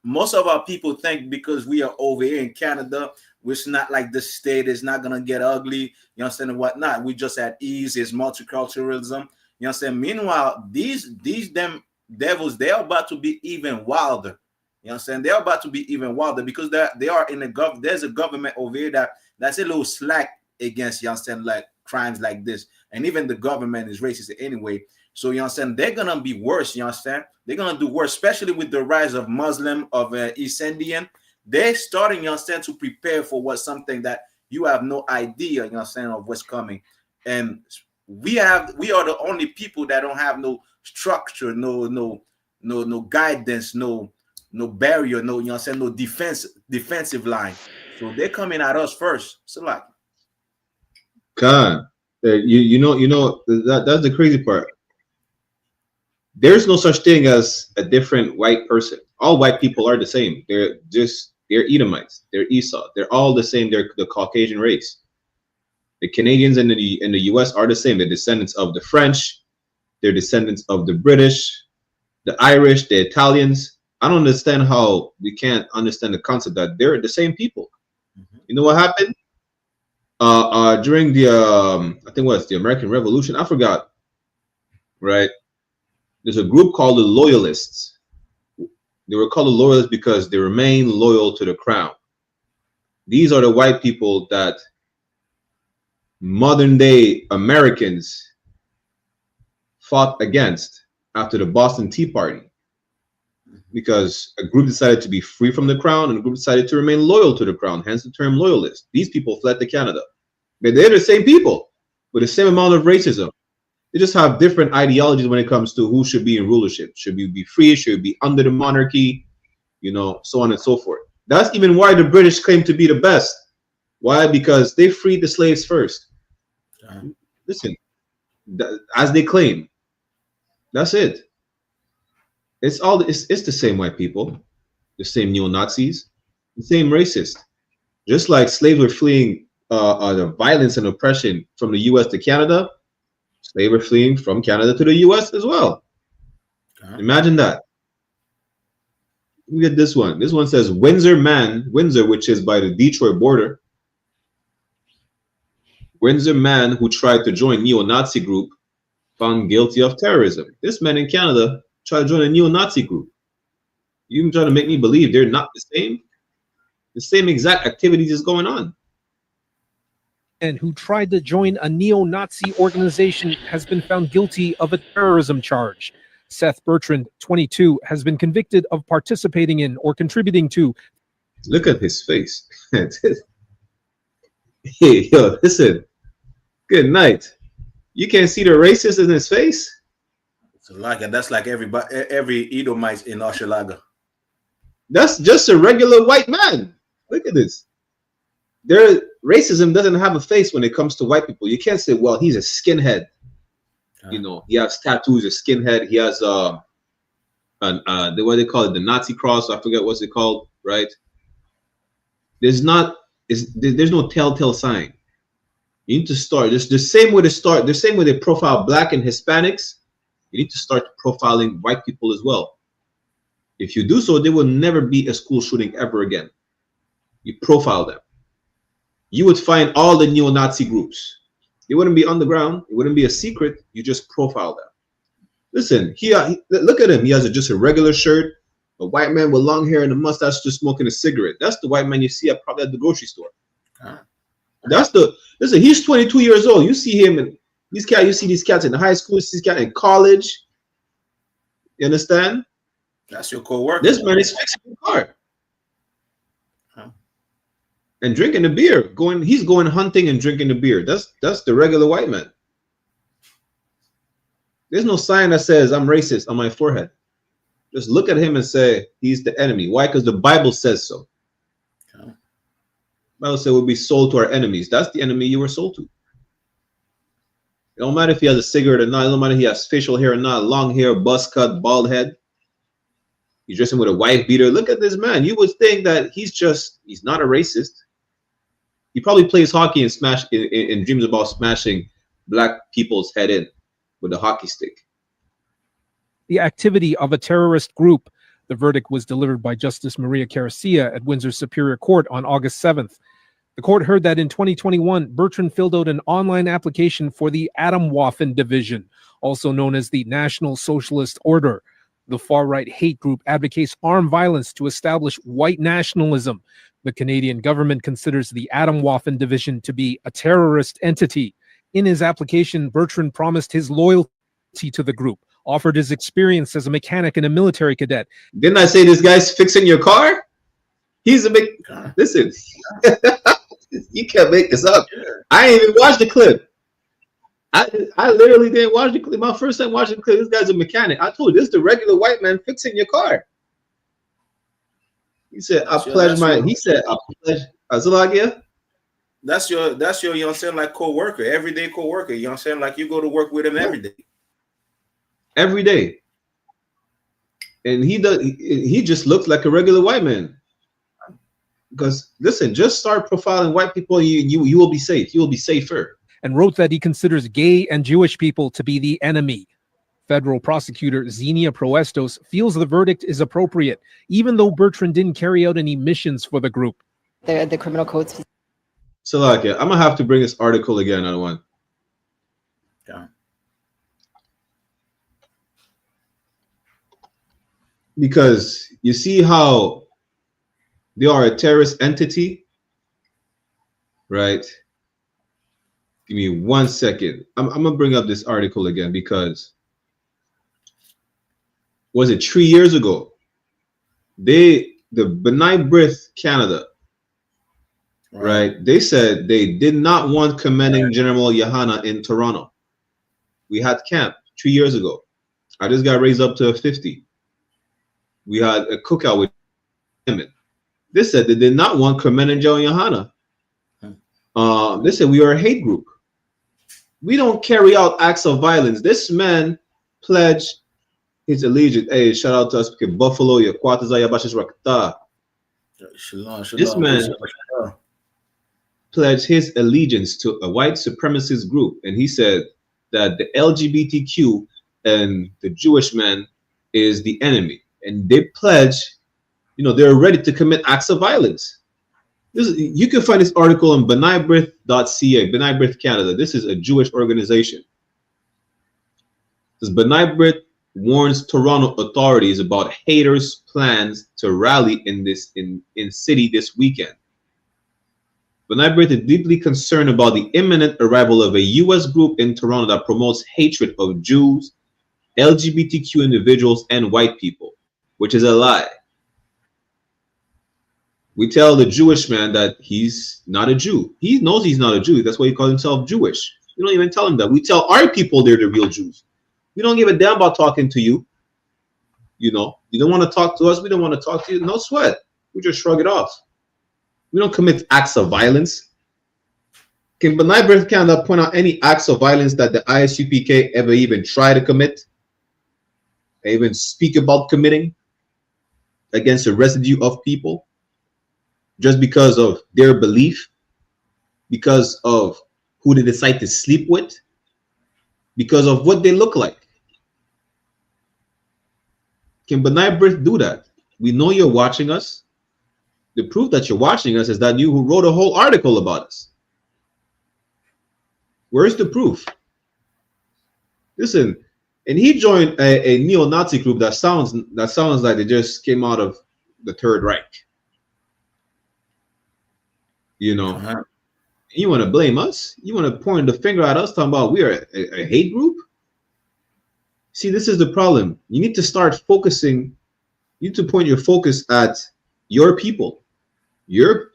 most of our people think because we are over here in Canada, it's not like the state is not gonna get ugly, you know what I'm saying, and whatnot. We just at ease, it's multiculturalism, you know what I'm saying. Meanwhile, these them devils, they're about to be even wilder, you know what I'm saying. They're about to be even wilder because they are in the there's a government over here that's a little slack against, you know what I'm saying, like crimes like this, and even the government is racist anyway. So, you know what I'm saying, they're going to be worse, you understand? They're going to do worse, especially with the rise of Muslim, of East Indian. They're starting, you understand, to prepare for what something that you have no idea, you know what I'm saying, of what's coming. And we are the only people that don't have no structure, no guidance, no barrier, no, you know what I'm saying, no defensive line. So they're coming at us first. So like, God, you know that's the crazy part. There's no such thing as a different white person. All white people are the same. They're Edomites. They're Esau. They're all the same. They're the Caucasian race. The Canadians in the US are the same. They're descendants of the French. They're descendants of the British, the Irish, the Italians. I don't understand how we can't understand the concept that they're the same people. You know what happened? During the I think the American Revolution. I forgot. Right. There's a group called the Loyalists. They were called the Loyalists because they remain loyal to the crown. These are the white people that modern day Americans fought against after the Boston Tea Party, because a group decided to be free from the crown and a group decided to remain loyal to the crown, hence the term loyalist. These people fled to Canada. But they're the same people with the same amount of racism. They just have different ideologies when it comes to who should be in rulership. Should we be free? Should we be under the monarchy? You know, so on and so forth. That's even why the British claim to be the best. Why? Because they freed the slaves first. Listen, as they claim. That's it. It's the same white people, the same neo-Nazis, the same racists. Just like slaves were fleeing the violence and oppression from the US to Canada, slaves were fleeing from Canada to the US as well. Imagine that. Look at this one. This one says Windsor, which is by the Detroit border. Windsor man who tried to join neo-Nazi group found guilty of terrorism. This man in Canada try to join a neo-Nazi group. You even trying to make me believe they're not the same? The same exact activities is going on. And who tried to join a neo-Nazi organization has been found guilty of a terrorism charge. Seth Bertrand, 22, has been convicted of participating in or contributing to. Look at his face. Hey, yo, listen. Good night. You can't see the racist in his face? So like that's like every Edomite in Hochelaga. That's just a regular white man. Look at this. Racism doesn't have a face when it comes to white people. You can't say, well, he's a skinhead. You know, he has tattoos, a skinhead. He has what they call it, the Nazi cross. I forget what's it called, right? There's no telltale sign. You need to start just the same way they profile Black and Hispanics. You need to start profiling white people as well. If you do so, there will never be a school shooting ever again. You profile them. You would find all the neo-Nazi groups. They wouldn't be underground. It wouldn't be a secret. You just profile them. Listen, look at him. He has just a regular shirt, a white man with long hair and a mustache just smoking a cigarette. That's the white man you see probably at the grocery store. Listen, he's 22 years old. You see him and you see these cats in high school, you see these cats in college. You understand? That's your co-worker. This man is fixing the car. And drinking the beer. He's going hunting and drinking the beer. That's the regular white man. There's no sign that says I'm racist on my forehead. Just look at him and say he's the enemy. Why? Because the Bible says so. The Bible says we'll be sold to our enemies. That's the enemy you were sold to. It don't matter if he has a cigarette or not. It don't matter if he has facial hair or not. Long hair, buzz cut, bald head. He's dressing with a wife beater. Look at this man. You would think that he's not a racist. He probably plays hockey and dreams about smashing Black people's head in with a hockey stick. The activity of a terrorist group. The verdict was delivered by Justice Maria Caracia at Windsor Superior Court on August 7th. The court heard that in 2021, Bertrand filled out an online application for the Atomwaffen Division, also known as the National Socialist Order. The far-right hate group advocates armed violence to establish white nationalism. The Canadian government considers the Atomwaffen Division to be a terrorist entity. In his application, Bertrand promised his loyalty to the group, offered his experience as a mechanic and a military cadet. Didn't I say this guy's fixing your car? He's a big... Listen, you can't make this up. I ain't even watched the clip. I literally didn't watch the clip. My first time watching the clip, this guy's a mechanic. I told you, this is the regular white man fixing your car. He said, I pledge Azalagia. That's your, you know what I'm saying, like co-worker, everyday co-worker. You know what I'm saying? Like you go to work with him every day. Every day. And he just looks like a regular white man. Because listen, just start profiling white people, you will be safe. You will be safer. And wrote that he considers gay and Jewish people to be the enemy. Federal prosecutor Xenia Proestos feels the verdict is appropriate, even though Bertrand didn't carry out any missions for the group. The criminal codes. So like, I'm gonna have to bring this article again on one. Yeah. Because you see how they are a terrorist entity, right? Give me 1 second. I'm gonna bring up this article again because was it 3 years ago? The B'nai B'rith Canada, right? They said they did not want commanding General YAHANNA in Toronto. We had camp 3 years ago. I just got raised up to 50. We had a cookout with women. They said they did not want commanding General YAHANNA. They said we are a hate group. We don't carry out acts of violence. This man pledged his allegiance. Hey, shout out to us because Buffalo, this man pledged his allegiance to a white supremacist group, and he said that the LGBTQ and the Jewish man is the enemy, and they pledge, you know, they're ready to commit acts of violence. You can find this article on B'naiBrith.ca, B'nai B'rith Canada. This is a Jewish organization. This B'nai B'rith warns Toronto authorities about haters' plans to rally in city this weekend. B'nai B'rith is deeply concerned about the imminent arrival of a U.S. group in Toronto that promotes hatred of Jews, LGBTQ individuals, and white people, which is a lie. We tell the Jewish man that he's not a Jew. He knows he's not a Jew. That's why he calls himself Jewish. We don't even tell him that. We tell our people they're the real Jews. We don't give a damn about talking to you. You know, you don't want to talk to us. We don't want to talk to you. No sweat. We just shrug it off. We don't commit acts of violence. Can B'nai B'rith Canada point out any acts of violence that the I.S.U.P.K ever even try to commit? They even speak about committing against a residue of people just because of their belief, because of who they decide to sleep with, because of what they look like. Can B'nai B'rith do that? We know you're watching us. The proof that you're watching us is that you who wrote a whole article about us. Where's the proof? Listen, and he joined a neo-Nazi group that sounds like they just came out of the Third Reich. You know, you want to blame us? You want to point the finger at us, talking about we are a hate group? See, this is the problem. You need to start focusing. You need to point your focus at your people. Your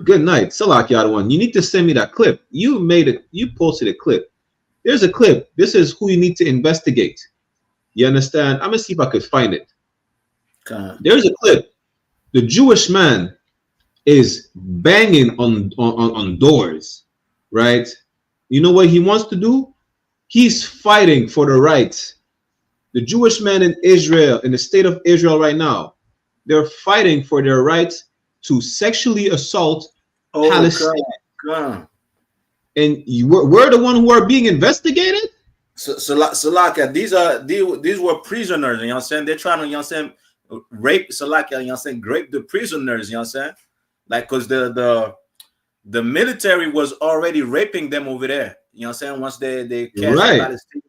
good night, Salak Yadawan. You need to send me that clip. You made it. You posted a clip. There's a clip. This is who you need to investigate. You understand? I'm gonna see if I could find it. There's a clip. The Jewish man is banging on doors, right? You know what he wants to do? He's fighting for the rights. The Jewish men in Israel, in the state of Israel right now, they're fighting for their rights to sexually assault Palestinians. And we're the one who are being investigated. Salaka, these were prisoners. You know what I'm saying? They're trying to, you know what I'm saying, rape Salaka. You know what I'm saying? Rape the prisoners. You know what I'm saying? Like, cause the military was already raping them over there. You know what I'm saying? Once they catch Palestine,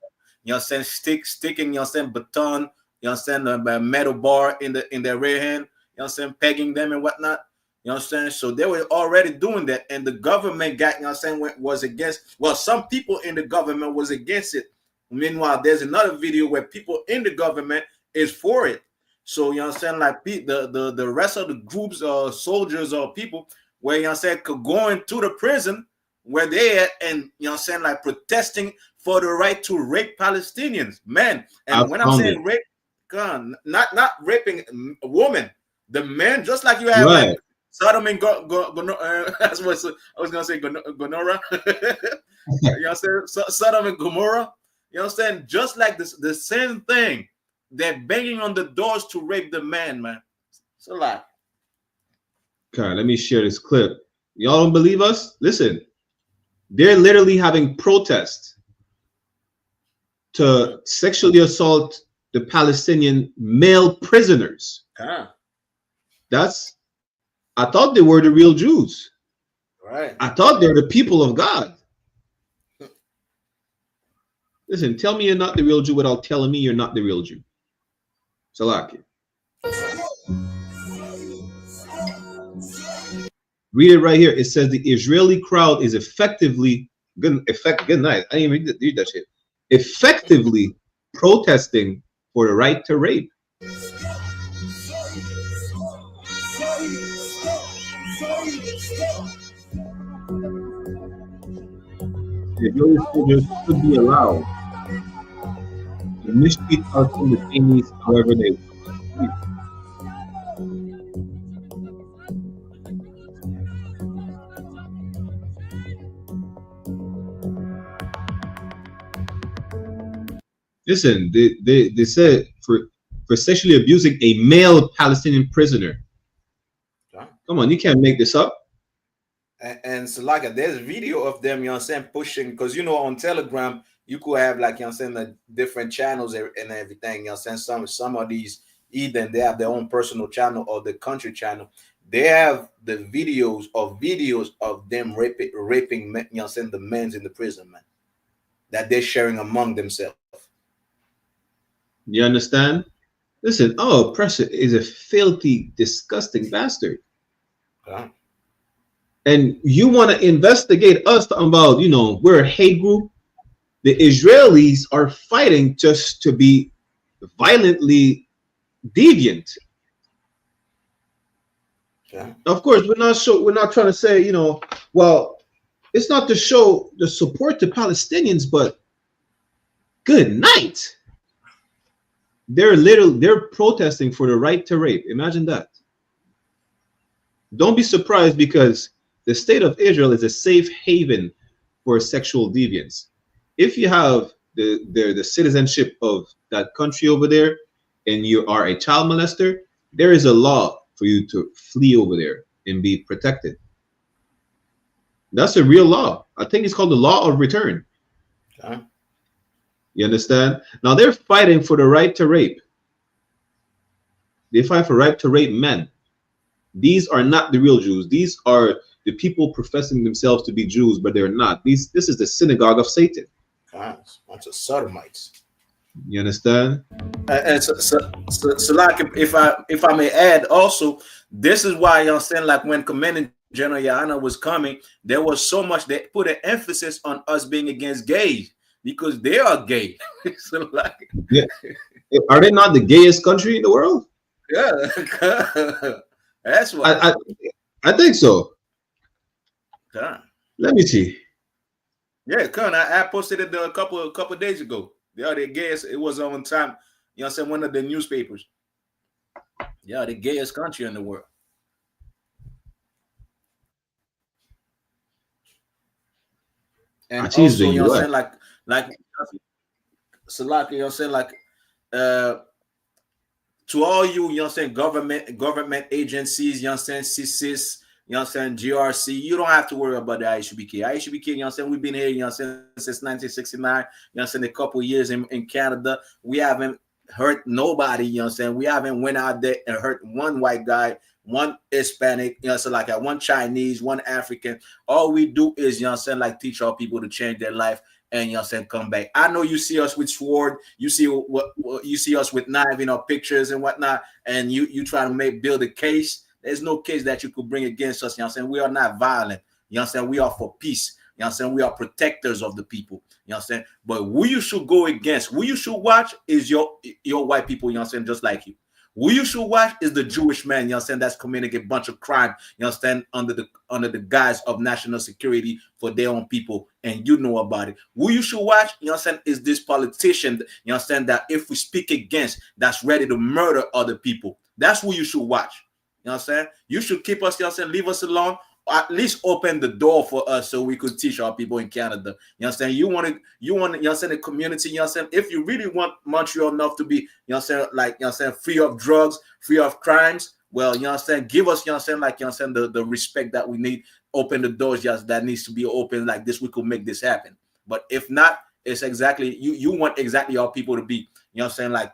you know what I'm saying, sticking, you know what I'm saying, baton, you know what I'm saying, a metal bar in their rear hand, you know what I'm saying, pegging them and whatnot. You know what I'm saying? So they were already doing that, and the government got, you know what I'm saying, was against. Well, some people in the government was against it. Meanwhile, there's another video where people in the government is for it. So, you know what I'm saying, like the rest of the groups or soldiers or people where, you know what I'm saying, could go into the prison where they at and, you know what I'm saying, like protesting for the right to rape Palestinians, men. And when I'm saying rape, not raping a woman, the men, just like you have like Sodom and that's what I was gonna say, Gomorrah. You know what I'm saying? Sodom and Gomorrah. You know what I'm saying? Just like this, the same thing. They're banging on the doors to rape the man, man. It's a lot. Okay, let me share this clip. Y'all don't believe us? Listen, they're literally having protests to sexually assault the Palestinian male prisoners. I thought they were the real Jews. Right. I thought they're the people of God. Listen, tell me you're not the real Jew without telling me you're not the real Jew. Salaki. Read it right here. It says the Israeli crowd is effectively good night. I didn't even read that shit. Effectively protesting for the right to rape. The Israeli soldiers should be allowed to mistreat Palestinian detainees however they want. Listen, they said for sexually abusing a male Palestinian prisoner. Come on, you can't make this up. And so like there's a video of them, you know what I'm saying, pushing, because you know on Telegram you could have like, you know what I'm saying, the different channels and everything, you know what I'm saying. Some of these either they have their own personal channel or the country channel. They have the videos of them raping men, you know what I'm saying, the men in the prison, man, that they're sharing among themselves. You understand? Listen, our oppressor is a filthy, disgusting bastard. And you want to investigate us about, you know, we're a hate group. The Israelis are fighting just to be violently deviant. Of course, we're not trying to say, you know, well, it's not to show the support to Palestinians, but good night. They're protesting for the right to rape. Imagine that. Don't be surprised, because the state of Israel is a safe haven for sexual deviance. If you have the citizenship of that country over there and you are a child molester, there is a law for you to flee over there and be protected. That's a real law. I think it's called the law of return. You understand? Now they're fighting for the right to rape. They fight for right to rape men. These are not the real Jews. These are the people professing themselves to be Jews, but they're not. This is the synagogue of Satan. Bunch of sodomites. You understand? And so like, if I may add also, this is why, you understand, like when Commandant General YAHANNA was coming, there was so much, they put an emphasis on us being against gays because they are gay. So like, yeah. Are they not the gayest country in the world? Yeah. That's why I think so. Let me see. Yeah, I posted it a couple days ago. They are the gayest. It was on time. You know what I'm saying? One of the newspapers. Yeah, the gayest country in the world. And also, you know what I'm saying? Like so like, you know what I'm saying? Like to all you, you know what I'm saying, government agencies, you know what I'm saying, CSIS, you know what I'm saying, GRC, you don't have to worry about the I.S.U.P.K. I.S.U.P.K, you know what I'm saying, we've been here, you know what I'm saying, since 1969, you know what I'm saying, a couple of years in Canada. We haven't hurt nobody, you know what I'm saying. We haven't went out there and hurt one white guy, one Hispanic, you know, so like one Chinese, one African. All we do is, you know what I'm saying, like teach our people to change their life and, you know what I'm saying, come back. I know you see us with sword, you see what you see us with knife, you know, pictures and whatnot, and you try to build a case. There's no case that you could bring against us, you know what I'm saying. We are not violent, you know what I'm saying. We are for peace, you know what I'm saying. We are protectors of the people, you know what I'm saying. But who you should go against, who you should watch is your white people, you know what I'm saying, just like you. Who you should watch is the Jewish man, you know what I'm saying, that's committing a bunch of crime, you know what I'm saying, under the guise of national security for their own people, and you know about it. Who you should watch, you know what I'm saying, is this politician, you know what I'm saying, that if we speak against, that's ready to murder other people. That's who you should watch. You know what I'm saying? You should keep us, you know what I'm saying, leave us alone, or at least open the door for us so we could teach our people in Canada. You know what I'm saying? You want, you know what I'm saying, a community, you know what I'm saying? If you really want Montreal enough to be, you know what I'm saying, like, you know what I'm saying, free of drugs, free of crimes, well, you know what I'm saying, give us, you know what I'm saying, like, you know what I'm saying, the respect that we need, open the doors, yes, that needs to be open like this, we could make this happen. But if not, it's exactly, you want exactly our people to be, you know what I'm saying, like,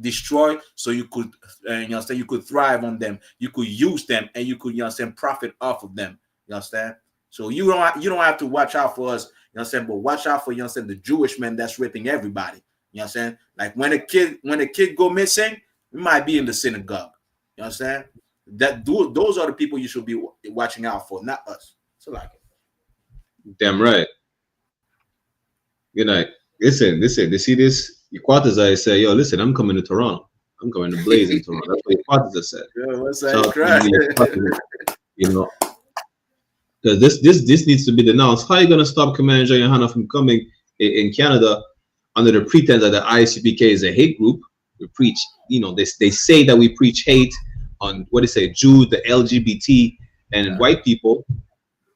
destroy so you could you know what I'm saying, you could thrive on them, you could use them, and you could, you know what I'm saying, profit off of them. You understand? So you don't have to watch out for us, you know what I'm saying, but watch out for, you know what I'm saying, the Jewish man that's raping everybody. You know what I'm saying? Like when a kid go missing, we might be in the synagogue. You know what I'm saying? Those are the people you should be watching out for, not us. So like it. Damn right. Good night. Listen, they see this. Quatiza say, yo, listen, I'm coming to Toronto. I'm going to blaze in Toronto. That's what Quatiza said. Yeah, what's that? You know, because this needs to be denounced. How are you going to stop Commander General YAHANNA from coming in Canada under the pretense that the I.S.U.P.K is a hate group? We preach, you know, they say that we preach hate on what they say, Jews, the LGBT, and white people.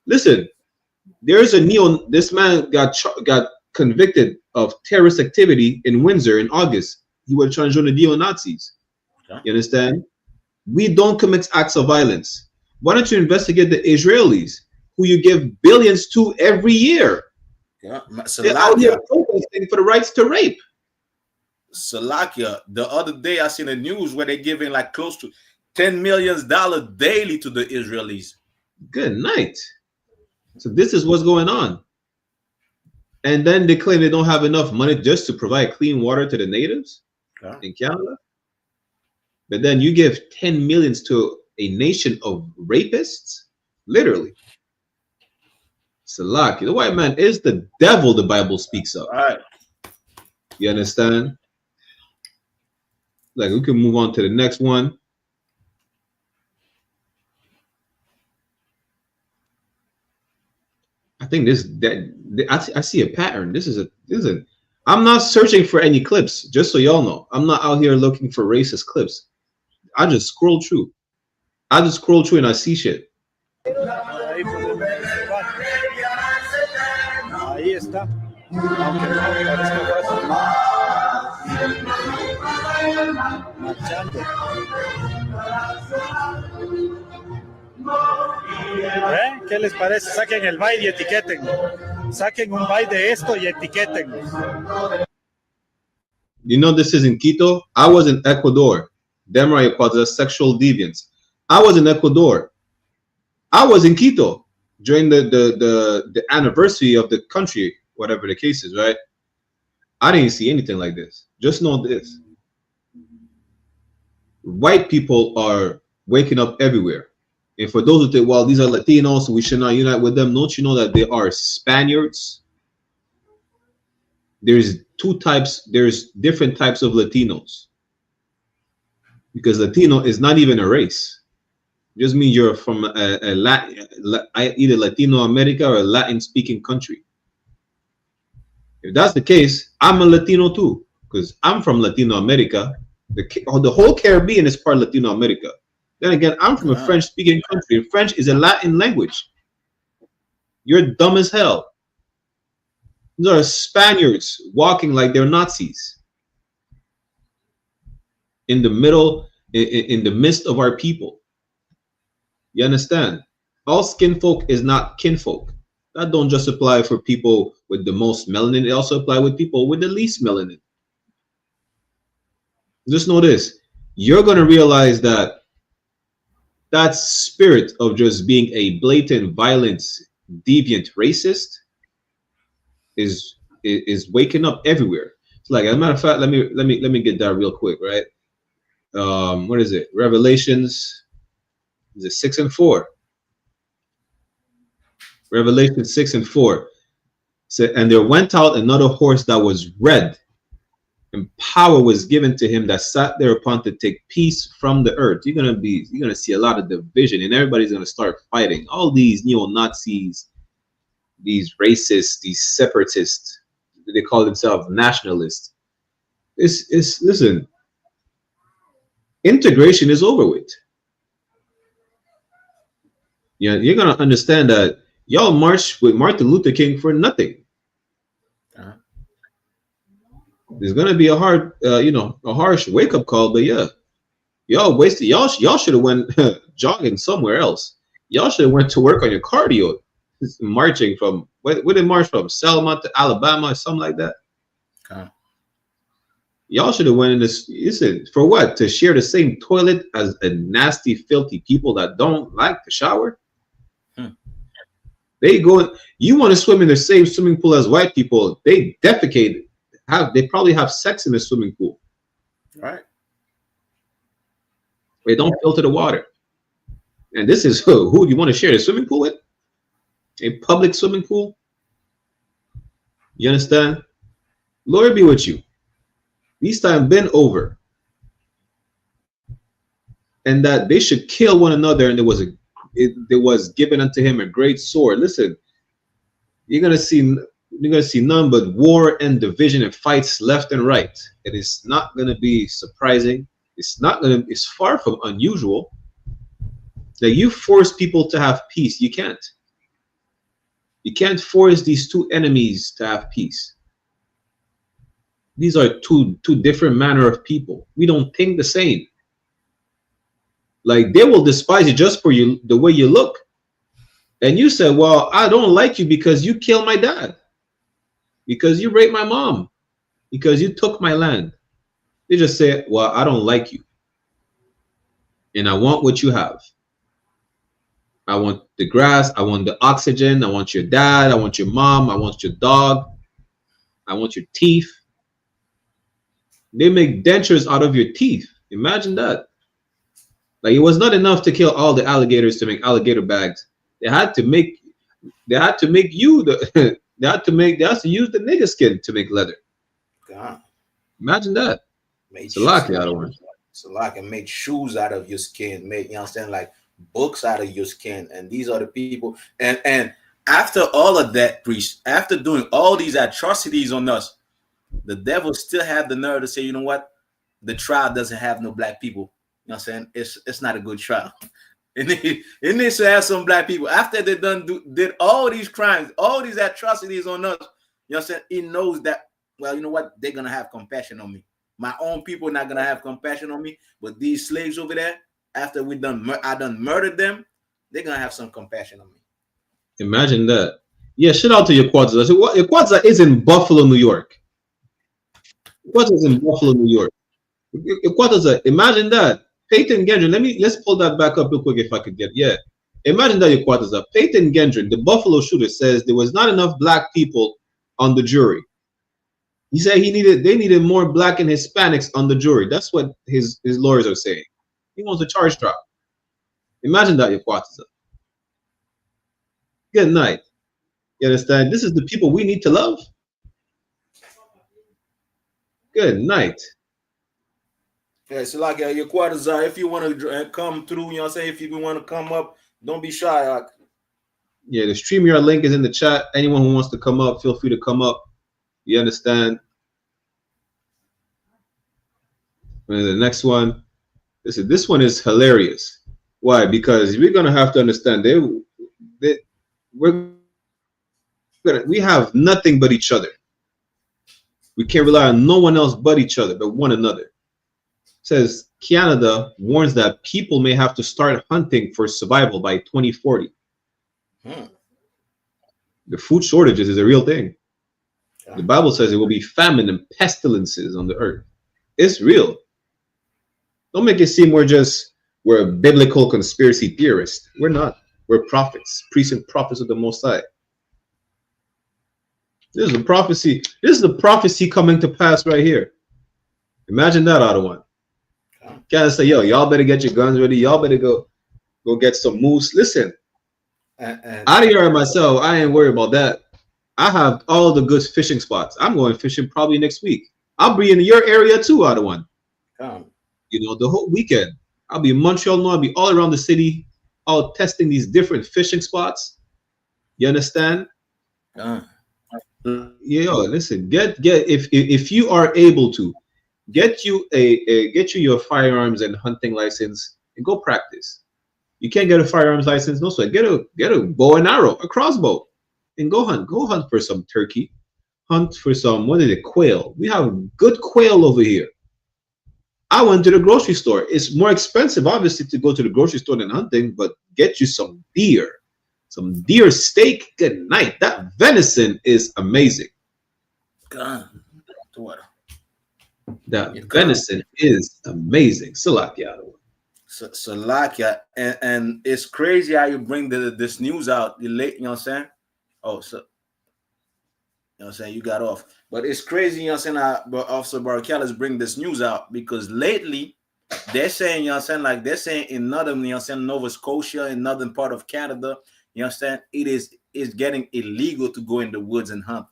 Listen, there's this man got convicted of terrorist activity in Windsor in August. He was trying to join the neo-Nazis. Okay. You understand? We don't commit acts of violence. Why don't you investigate the Israelis who you give billions to every year? Yeah, they're out here protesting for the rights to rape. Salakia, the other day I seen the news where they're giving like close to $10 million daily to the Israelis. Good night. So this is what's going on. And then they claim they don't have enough money just to provide clean water to the natives. in Canada. But then you give 10 millions to a nation of rapists? Literally. Salak, the white man is the devil the Bible speaks of. All right. You understand? Like, we can move on to the next one. I think I see a pattern. This is a I'm not searching for any clips, just so y'all know. I'm not out here looking for racist clips. I just scroll through. And I see shit. Ahí está. Aunque no parezca fácil. Marchando. ¿Qué les parece? Saquen el byte y etiqueten. Saquen un byte de esto y etiqueten. You know this is in Quito? I was in Ecuador. Them are sexual deviants. I was in Ecuador. I was in Quito during the anniversary of the country, whatever the case is, right? I didn't see anything like this. Just know this. White people are waking up everywhere. And for those who think, well, these are Latinos, so we should not unite with them, don't you know that they are Spaniards? There's different types of Latinos. Because Latino is not even a race. It just means you're from either Latino America or a Latin-speaking country. If that's the case, I'm a Latino too, because I'm from Latino America. The whole Caribbean is part of Latino America. Then again, I'm from a French-speaking country, and French is a Latin language. You're dumb as hell. These are Spaniards walking like they're Nazis in the midst of our people. You understand? All skin folk is not kinfolk. That don't just apply for people with the most melanin. It also apply with people with the least melanin. Just know this. You're going to realize that that spirit of just being a blatant, violent, deviant racist is waking up everywhere. It's like, as a matter of fact, let me get that real quick, right? What is it? Revelations, is it 6 and 4? Revelation 6 and 4. So, and there went out another horse that was red, and power was given to him that sat thereupon to take peace from the earth. You're gonna see a lot of division, and everybody's gonna start fighting. All these neo-Nazis, these racists, these separatists, they call themselves nationalists. Listen, integration is over with. Yeah, you're gonna understand that y'all march with Martin Luther King for nothing. There's gonna be a harsh wake-up call, but yeah, y'all wasted. Y'all should have went jogging somewhere else. Y'all should have went to work on your cardio. Marching from where did march from? Selma to Alabama or something like that. Y'all should have went in this. Listen, for what? To share the same toilet as a nasty, filthy people that don't like to shower? They go. You want to swim in the same swimming pool as white people? They defecate. They probably have sex in the swimming pool. Right. They don't filter the water. And this is who you want to share the swimming pool with? A public swimming pool? You understand? Lord be with you. These time been over. And that they should kill one another, and there was given unto him a great sword. Listen, you're gonna see none but war and division and fights left and right. It is not gonna be surprising. It's far from unusual that you force people to have peace. You can't. You can't force these two enemies to have peace. These are two different manner of people. We don't think the same. Like, they will despise you just for you, the way you look. And you say, well, I don't like you because you killed my dad, because you raped my mom, because you took my land. They just say, well, I don't like you, and I want what you have. I want the grass, I want the oxygen, I want your dad, I want your mom, I want your dog, I want your teeth. They make dentures out of your teeth. Imagine that. Like it was not enough to kill all the alligators to make alligator bags. They had to make you the they had to use the nigger skin to make leather. God. Imagine that. Make Salaki, I don't want. Salaki, make shoes out of your skin, make, you know what I'm saying, like books out of your skin. And these are the people. And after all of that, priest, after doing all these atrocities on us, the devil still have the nerve to say, you know what? The trial doesn't have no black people. You know what I'm saying? It's not a good trial. It needs to have some black people. After they did all these crimes, all these atrocities on us, you know what I'm saying? He knows that, well, you know what? They're going to have compassion on me. My own people are not going to have compassion on me. But these slaves over there, after I done murdered them, they're going to have some compassion on me. Imagine that. Yeah, shout out to Yakwadza. So Yakwadza is in Buffalo, New York. Yakwadza is in Buffalo, New York. Yakwadza, imagine that. Peyton Gendron, let's pull that back up real quick if I could get, yeah. Imagine that, Yakwadza. Peyton Gendron, the Buffalo shooter, says there was not enough black people on the jury. He said they needed more black and Hispanics on the jury. That's what his lawyers are saying. He wants a charge trial. Imagine that, Yakwadza. Good night. You understand? This is the people we need to love. Good night. Yeah, so like your quarters are, if you want to come through, you know what I'm saying? If you want to come up, don't be shy. Yeah, the StreamYard link is in the chat. Anyone who wants to come up, feel free to come up. You understand? And the next one, this one is hilarious. Why? Because we're gonna have to understand we have nothing but each other. We can't rely on no one else but each other, but one another. It says Canada warns that people may have to start hunting for survival by 2040. The food shortages is a real thing. The Bible says it will be famine and pestilences on the earth. It's real. Don't make it seem we're biblical conspiracy theorists. We're not. We're prophets, priests and prophets of the Most High. This is a prophecy. This is the prophecy coming to pass right here. Imagine that, Ottawa. Can't say, yo, y'all better get your guns ready. Y'all better go get some moose. Listen, out of here myself, I ain't worried about that. I have all the good fishing spots. I'm going fishing probably next week. I'll be in your area too, Ottawa. You know, the whole weekend. I'll be in Montreal. No, I'll be all around the city, all testing these different fishing spots. You understand? Yo, listen, if you are able to get you your firearms and hunting license and go practice. You can't get a firearms license, no sweat. Get a bow and arrow, a crossbow, and go hunt for some turkey, hunt for some quail. We have good quail over here. I went to the grocery store. It's more expensive, obviously, to go to the grocery store than hunting, but get you some deer. Some deer steak, good night. That venison is amazing. That venison is amazing. Salakia. Salakia. And it's crazy how you bring this news out late, you know what I'm saying? Oh, so, you know what I'm saying? You got off. But it's crazy, you know what I'm saying? Officer Barakalas bring this news out because lately they're saying, you know what I'm saying? Like they're saying in northern, you know what I'm saying, Nova Scotia, in northern part of Canada, you understand? It's getting illegal to go in the woods and hunt.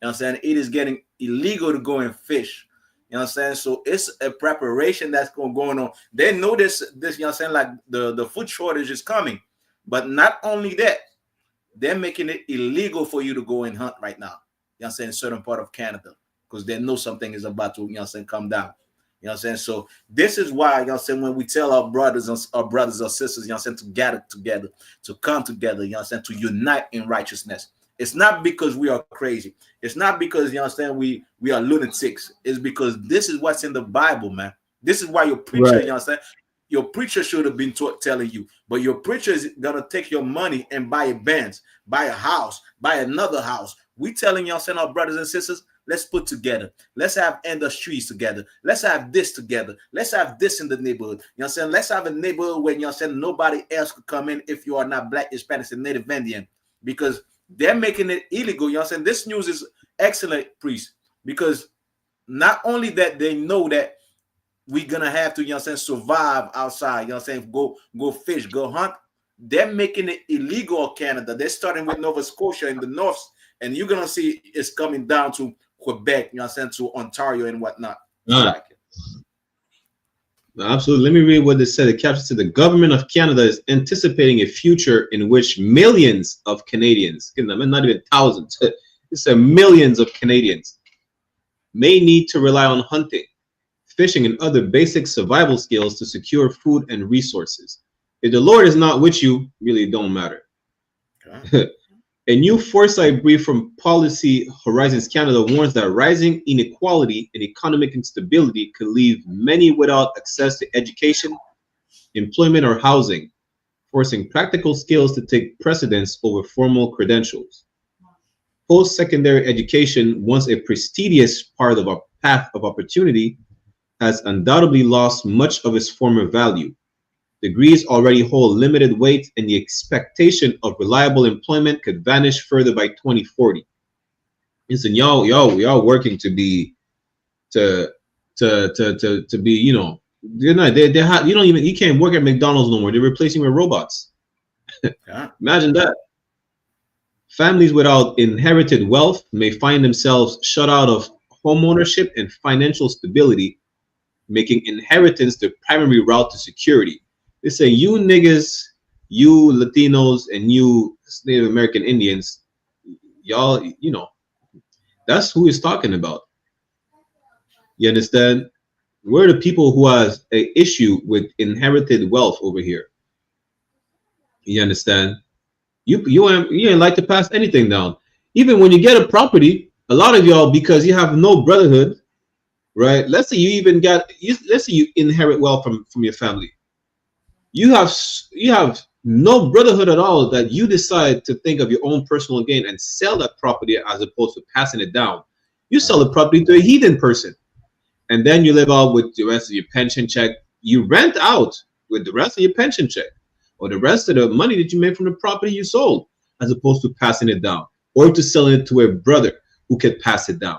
You know what I'm saying? It is getting illegal to go and fish. You know what I'm saying? So it's a preparation that's going on. They know this, you know what I'm saying? Like the food shortage is coming. But not only that, they're making it illegal for you to go and hunt right now. You know what I'm saying? In certain part of Canada. Because they know something is about to, you know what I'm saying, come down. You know what I'm saying? So this is why, you know what I'm saying, when we tell our brothers or sisters, you know what I'm saying, to gather together, to come together, you know what I'm saying, to unite in righteousness. It's not because we are crazy. It's not because, you know what I'm saying, we are lunatics. It's because this is what's in the Bible, man. This is why your preacher, right. You know what I'm saying, your preacher should have been telling you, but your preacher is going to take your money and buy a Benz, buy a house, buy another house. We telling, you know what I'm saying, our brothers and sisters, let's put together. Let's have industries together. Let's have this together. Let's have this in the neighborhood. You know what I'm saying? Let's have a neighborhood where, you know what I'm saying, nobody else could come in if you are not Black, Hispanic, and Native Indian, because they're making it illegal. You know what I'm saying? This news is excellent, priest, because not only that they know that we're gonna have to, you know what I'm saying, survive outside, you know what I'm saying, go fish, go hunt. They're making it illegal in Canada. They're starting with Nova Scotia in the north, and you're gonna see it's coming down to Quebec, you know what I'm saying, to Ontario and whatnot. Absolutely. Let me read what they said. The caption said the government of Canada is anticipating a future in which millions of Canadians, not even thousands, it's millions of Canadians may need to rely on hunting, fishing, and other basic survival skills to secure food and resources. If the Lord is not with you, really don't matter. Okay. A new foresight brief from Policy Horizons Canada warns that rising inequality and economic instability could leave many without access to education, employment, or housing, forcing practical skills to take precedence over formal credentials. Post-secondary education, once a prestigious part of our path of opportunity, has undoubtedly lost much of its former value. Degrees already hold limited weight, and the expectation of reliable employment could vanish further by 2040. Listen, y'all working to be, you know, you can't work at McDonald's no more. They're replacing with robots. Imagine that. Families without inherited wealth may find themselves shut out of home ownership and financial stability, making inheritance the primary route to security. They say, you niggas, you Latinos, and you Native American Indians, y'all, you know, that's who he's talking about. You understand? We're the people who has an issue with inherited wealth over here. You understand? You ain't like to pass anything down. Even when you get a property, a lot of y'all, because you have no brotherhood, right? Let's say you inherit wealth from your family. You have no brotherhood at all, that you decide to think of your own personal gain and sell that property as opposed to passing it down. You sell the property to a heathen person, and then you live out with the rest of your pension check. You rent out with the rest of your pension check or the rest of the money that you made from the property you sold, as opposed to passing it down or to selling it to a brother who could pass it down,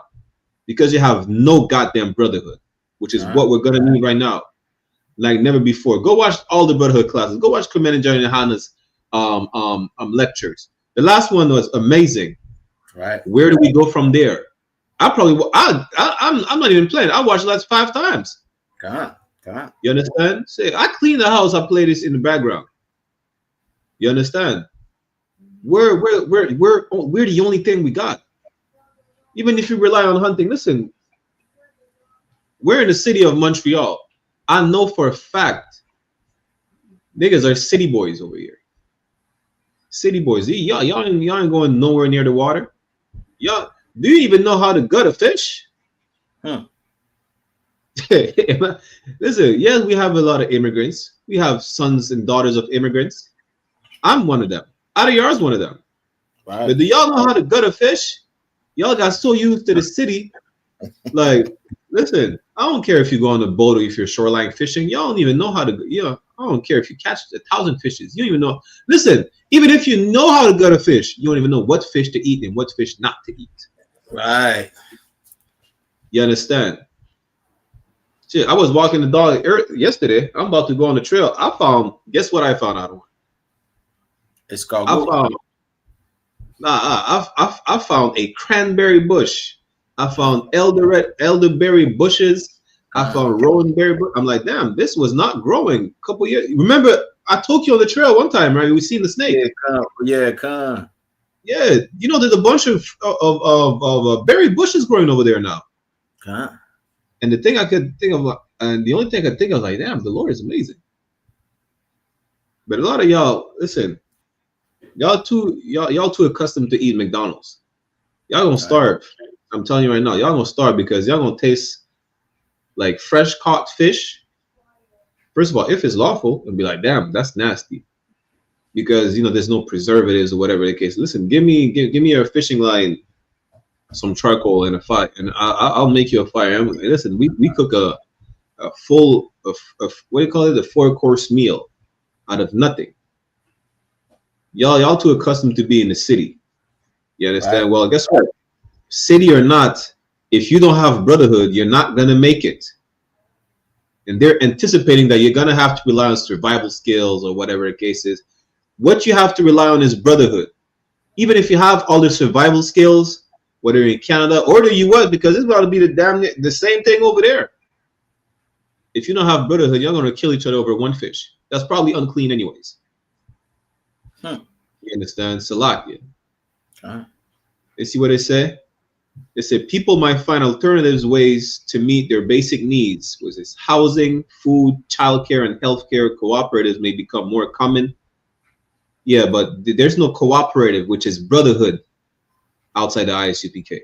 because you have no goddamn brotherhood, which is what we're gonna need right now, like never before. Go watch all the brotherhood classes. Go watch Clement and Johnny Yohanna's lectures. The last one was amazing. Right. Where do we go from there? I'm not even playing. I watched the last 5 times. God. You understand? Say, I clean the house. I play this in the background. You understand? We're the only thing we got. Even if you rely on hunting, listen. We're in the city of Montreal. I know for a fact, niggas are city boys over here. City boys. Y'all ain't going nowhere near the water. Y'all, do you even know how to gut a fish? Listen, yes, we have a lot of immigrants. We have sons and daughters of immigrants. I'm one of them. Adayar's one of them. Right. But do y'all know how to gut a fish? Y'all got so used to the city. Like, listen, I don't care if you go on a boat or if you're shoreline fishing. Y'all don't even know how to, I don't care if you catch 1,000 fishes. You don't even know. Listen, even if you know how to gut a fish, you don't even know what fish to eat and what fish not to eat. Right. You understand? Shit, I was walking the dog yesterday. I'm about to go on the trail. Guess what I found out on? It's called. I found a cranberry bush. I found elderberry bushes. I found rowanberry bush. I'm like, damn, this was not growing a couple years. Remember, I took you on the trail one time, right? We seen the snake. Yeah, Yeah, there's a bunch of berry bushes growing over there now. And the thing I could think of, and the only thing I could think of, like, damn, the Lord is amazing. But a lot of y'all, listen, y'all too accustomed to eat McDonald's. Y'all gonna starve. I'm telling you right now, y'all gonna starve because y'all gonna taste like fresh caught fish. First of all, if it's lawful, and be like, damn, that's nasty. Because there's no preservatives or whatever the case. Listen, give me a fishing line, some charcoal and a fire, and I'll make you a fire. Listen, we cook a full of what do you call it? A 4-course meal out of nothing. Y'all too accustomed to be in the city. You understand? Right. Well, guess what? City or not, if you don't have brotherhood, you're not gonna make it. And they're anticipating that you're gonna have to rely on survival skills or whatever the case is. What you have to rely on is brotherhood. Even if you have all the survival skills, whether in Canada or the US, because it's going to be the same thing over there. If you don't have brotherhood, you're going to kill each other over one fish. That's probably unclean anyways. You understand? Salakia. You see what they say? They say people might find alternatives ways to meet their basic needs, which is housing, food, childcare, and healthcare. Cooperatives may become more common. Yeah, but there's no cooperative, which is brotherhood, outside the ISUPK.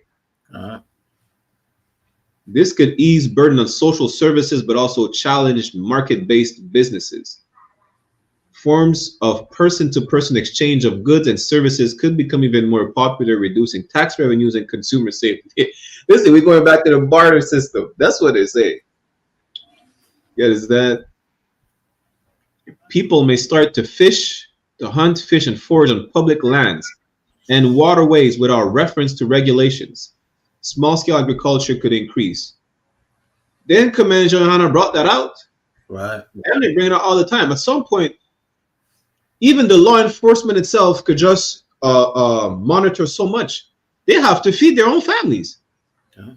This could ease burden on social services, but also challenge market-based businesses. Forms of person-to-person exchange of goods and services could become even more popular, reducing tax revenues and consumer safety. Listen, we're going back to the barter system. That's what they say. Yeah, is that people may start to fish, to hunt, fish, and forage on public lands and waterways without reference to regulations. Small-scale agriculture could increase. Then Commander YAHANNA brought that out. Right. And they bring it out all the time. At some point, even the law enforcement itself could just monitor so much. They have to feed their own families.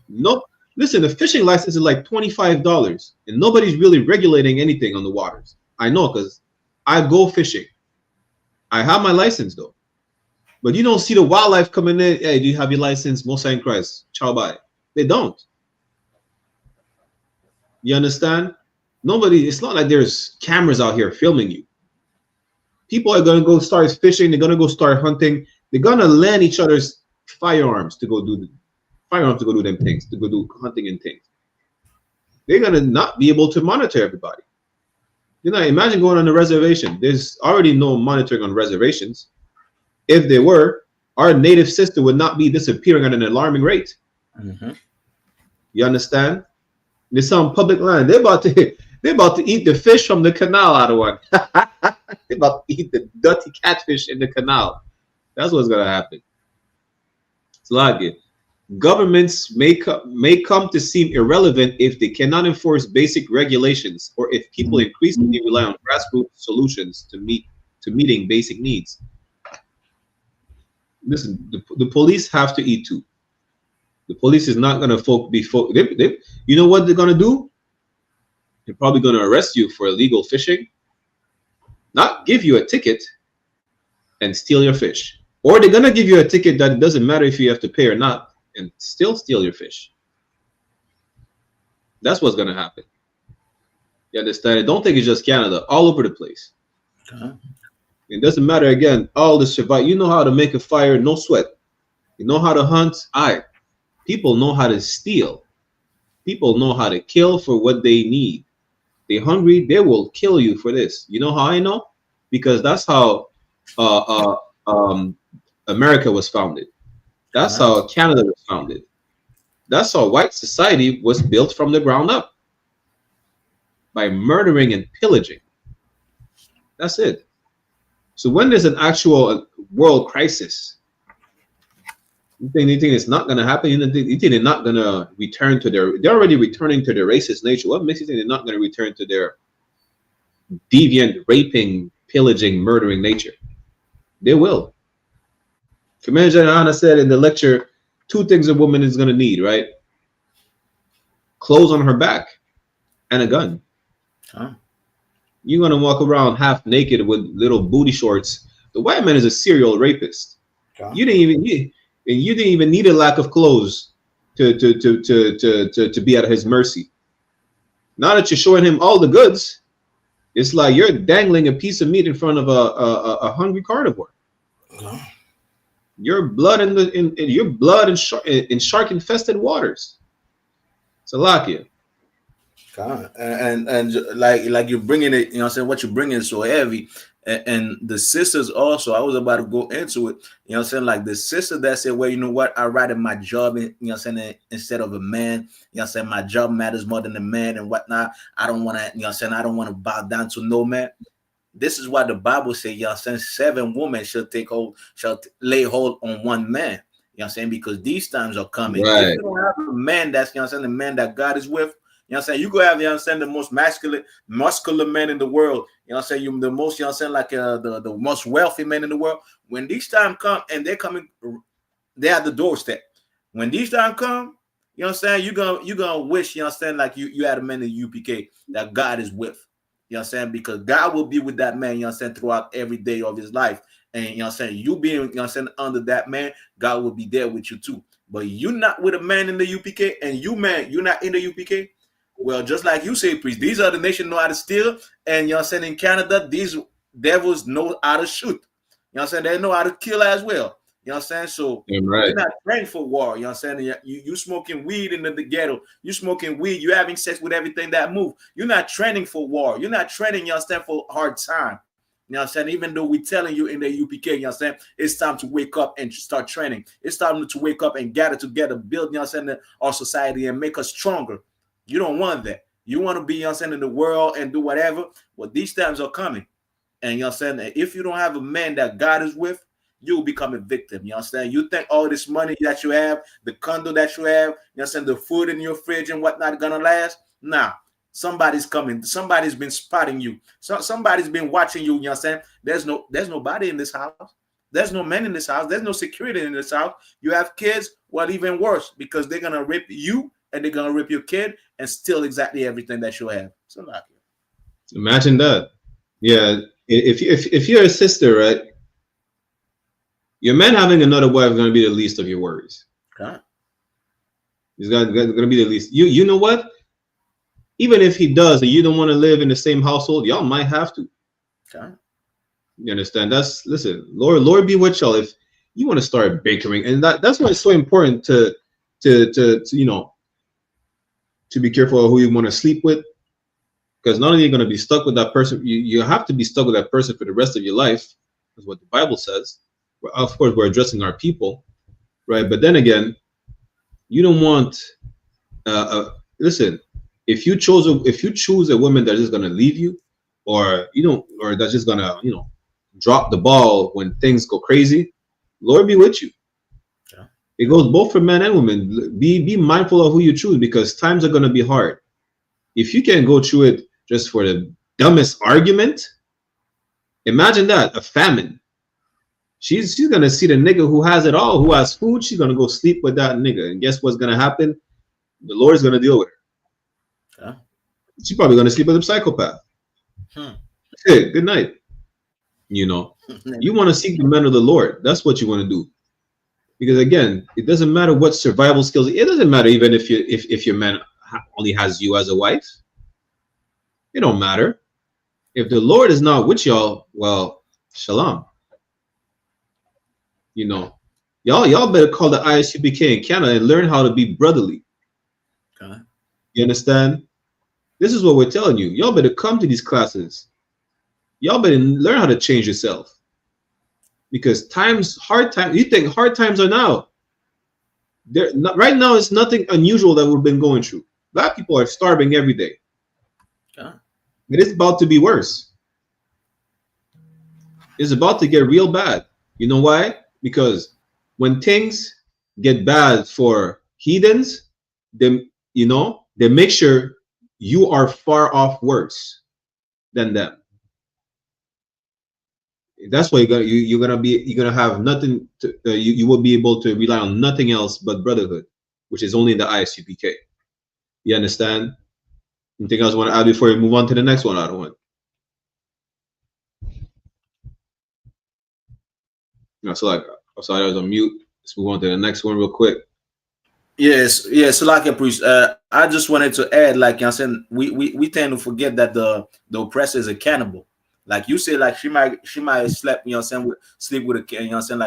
No, listen, the fishing license is like $25, and nobody's really regulating anything on the waters. I know, because I go fishing. I have my license though, but you don't see the wildlife coming in. Hey, do you have your license? Most in Christ, ciao bye. They don't. You understand? Nobody. It's not like there's cameras out here filming you. People are gonna go start fishing. They're gonna go start hunting. They're gonna lend each other's firearms to go do them things, to go do hunting and things. They're gonna not be able to monitor everybody. You know, imagine going on a reservation. There's already no monitoring on reservations. If there were, our native sister would not be disappearing at an alarming rate. You understand? There's some public land. They're about to eat the fish from the canal out of one. They're about to eat the dirty catfish in the canal. That's what's gonna happen. It's like it. Governments may come to seem irrelevant if they cannot enforce basic regulations, or if people increasingly rely on grassroots solutions to meeting basic needs. Listen, the police have to eat too. The police is not going to you know what they're going to do? They're probably going to arrest you for illegal fishing, not give you a ticket, and steal your fish. Or they're going to give you a ticket that it doesn't matter if you have to pay or not, and still steal your fish. That's what's going to happen. You understand? I don't think it's just Canada, all over the place. It doesn't matter, again, all the survive. You know how to make a fire, no sweat. You know how to hunt. People know how to steal. People know how to kill for what they need. They're hungry, they will kill you for this. You know how I know? Because that's how America was founded. That's how Canada was founded. That's how white society was built from the ground up. By murdering and pillaging. That's it. So when there's an actual world crisis, you think it's not going to happen? You think they're not going to return to they're already returning to their racist nature. What makes you think they're not going to return to their deviant, raping, pillaging, murdering nature? They will. Commander YAHANNA said in the lecture, 2 things a woman is going to need, right? Clothes on her back and a gun. You're going to walk around half naked with little booty shorts. The white man is a serial rapist. You didn't even need a lack of clothes to be at his mercy. Now that you're showing him all the goods, it's like you're dangling a piece of meat in front of a hungry carnivore. Your blood in shark infested waters. Salakia. God. And like you're bringing it, you know what I'm saying, what you're bringing is so heavy. And the sisters also, I was about to go into it, you know what I'm saying, like the sister that said, well, you know what, I'd rather my job, you know what I'm saying, instead of a man, you know what I'm saying, my job matters more than a man and whatnot. I don't want to, you know what I'm saying, I don't want to bow down to no man. This is why the Bible says, you know what I'm saying, 7 women shall lay hold on one man. You know what I'm saying? Because these times are coming. Right. If you don't have a man that's, you know what I'm saying, the man that God is with, you know what I'm saying, you go have, you know what I'm saying, the most muscular man in the world. You know what I'm saying? You the most, you know what I'm saying, like the most wealthy man in the world. When these times come and they're coming, they're at the doorstep. When these times come, you know what I'm saying, you're gonna wish, you know what I'm saying, like you had a man in UPK that God is with. You know what I'm saying? Because God will be with that man, you know what I'm saying, throughout every day of his life. And you know what I'm saying, you being, you know what I'm saying, under that man, God will be there with you too. But you not with a man in the UPK, and you man, you're not in the UPK. Well, just like you say, priest, these other nations know how to steal, and you know what I'm saying, in Canada, these devils know how to shoot. You know what I'm saying? They know how to kill as well. You know what I'm saying? So right. You're not trained for war. You know what I'm saying? You smoking weed in the ghetto. You smoking weed. You having sex with everything that move. You're not training for war. You're not training, you understand, for hard time. You know what I'm saying? Even though we're telling you in the UPK, you know what I'm saying, it's time to wake up and start training. It's time to wake up and gather together, build, you know what I'm saying, our society and make us stronger. You don't want that. You want to be, you know what I'm saying, in the world and do whatever. Well, these times are coming. And you know what I'm saying, if you don't have a man that God is with, you will become a victim. You understand? You think all this money that you have, the condo that you have, you know what I'm saying, the food in your fridge and whatnot gonna last? Nah. Somebody's coming. Somebody's been spotting you. Somebody's been watching you. You know what I'm saying? There's nobody in this house. There's no men in this house. There's no security in this house. You have kids. Well, even worse, because they're gonna rip you and they're gonna rip your kid and steal exactly everything that you have. So like, imagine that. Yeah. If you're a sister, right? Your man having another wife is gonna be the least of your worries. Okay. He's gonna be the least. You know what? Even if he does, and you don't want to live in the same household, y'all might have to. Okay. You understand? Listen, Lord be with y'all if you want to start bickering, and that's why it's so important to you know, to be careful of who you want to sleep with, because not only are you going to be stuck with that person, you have to be stuck with that person for the rest of your life, is what the Bible says. Of course, we're addressing our people, right? But then again, you don't want. Listen. If you choose a woman that's just gonna leave you, or that's just gonna, you know, drop the ball when things go crazy, Lord be with you. Yeah. It goes both for men and women. Be mindful of who you choose, because times are gonna be hard. If you can't go through it just for the dumbest argument, imagine that, a famine. She's gonna see the nigga who has it all, who has food. She's gonna go sleep with that nigga, and guess what's gonna happen? The Lord's gonna deal with her. Yeah. She's probably gonna sleep with a psychopath. Hey, good night. You know, you want to seek the men of the Lord. That's what you want to do. Because again, it doesn't matter what survival skills. It doesn't matter even if your man only has you as a wife. It don't matter. If the Lord is not with y'all, well, shalom. You know, y'all better call the I.S.U.P.K in Canada and learn how to be brotherly. Okay. You understand? This is what we're telling you. Y'all better come to these classes. Y'all better learn how to change yourself. Because hard times, you think hard times are now. Right now, it's nothing unusual that we've been going through. Black people are starving every day. Okay. But it's about to be worse. It's about to get real bad. You know why? Because when things get bad for heathens, they make sure you are far off worse than them. That's why you're gonna have nothing. You will be able to rely on nothing else but brotherhood, which is only in the I.S.U.P.K. You understand? Anything else you want to add before we move on to the next one? I don't want. So I'm sorry, I was on mute. Let's move on to the next one real quick. Yes, so like a priest, I just wanted to add, like, you know what I'm saying, we tend to forget that the oppressor is a cannibal. Like you say, like she might sleep, you know what I'm saying, sleep with a, you know what I'm saying,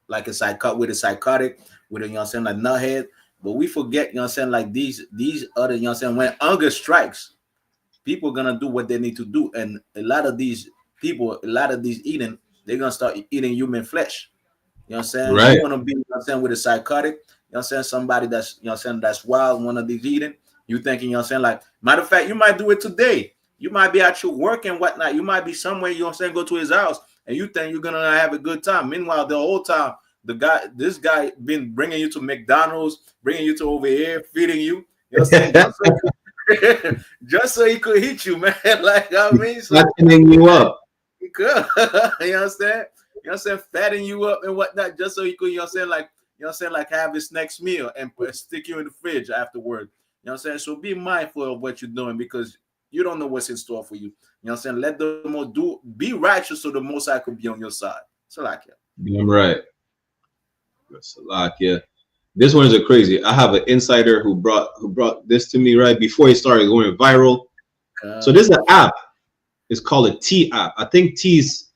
like a psychotic, with a, you know what I'm saying, like nuthead. But we forget, you know what I'm saying, like these other, you know what I'm saying, when hunger strikes, people are gonna do what they need to do, and a lot of these people, eating, they're gonna start eating human flesh. You know what I'm saying? Right. You want to be, you know what I'm saying, with a psychotic, you know what I'm saying, somebody that's, you know what I'm saying, that's wild, one of these eating, you thinking, you know what I'm saying, like, matter of fact, you might do it today. You might be at your work and whatnot. You might be somewhere, you know what I'm saying, go to his house, and you think you're gonna have a good time. Meanwhile, the whole time this guy been bringing you to McDonald's, bringing you to over here, feeding you. You know what I'm saying? Just so he could hit you, man. Like, I mean, so fattening you up. he could. You understand? You know what I'm saying? Fatten you up and whatnot, just so he could, you know what I'm saying? Like, you know what I'm saying? Like, have his next meal and stick you in the fridge afterward. You know what I'm saying? So be mindful of what you're doing, because you don't know what's in store for you. You know what I'm saying? Let the Most be righteous so the Most High could be on your side. So like, yeah. I'm right. That's a lot, yeah. This one is a crazy. I have an insider who brought this to me right before it started going viral. So this is an app. It's called a T app. I think T's,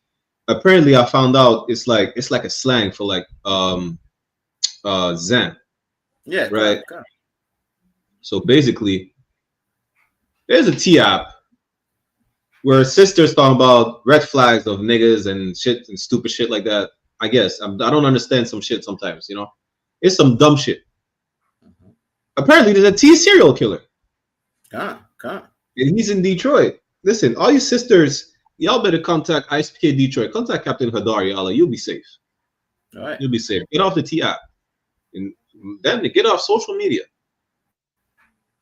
apparently I found out it's like a slang for like Zen. Yeah, right. So basically, there's a T app where sisters talking about red flags of niggas and shit and stupid shit like that. I guess I don't understand some shit sometimes, you know. It's some dumb shit. Apparently, there's a T serial killer. And he's in Detroit. Listen, all you sisters, y'all better contact I.S.U.P.K Detroit. Contact Captain Hadar, y'all. You'll be safe. All right. You'll be safe. Get off the T app. And then get off social media.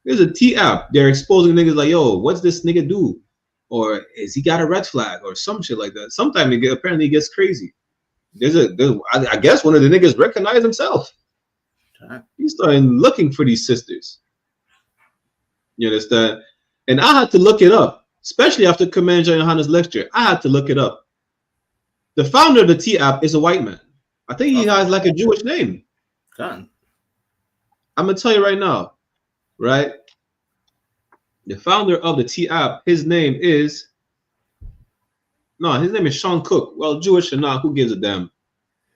There's a T app. They're exposing niggas like, yo, what's this nigga do? Or is he got a red flag or some shit like that? Sometimes apparently it gets crazy. I guess one of the niggas recognized himself. He started looking for these sisters. You understand? And I had to look it up, especially after Commander Yohanna's lecture. I had to look it up. The founder of the T app is a white man. I think he has like a Jewish name. I'm gonna tell you right now, right? The founder of the T app, his name is Sean Cook. Well, Jewish or not, who gives a damn?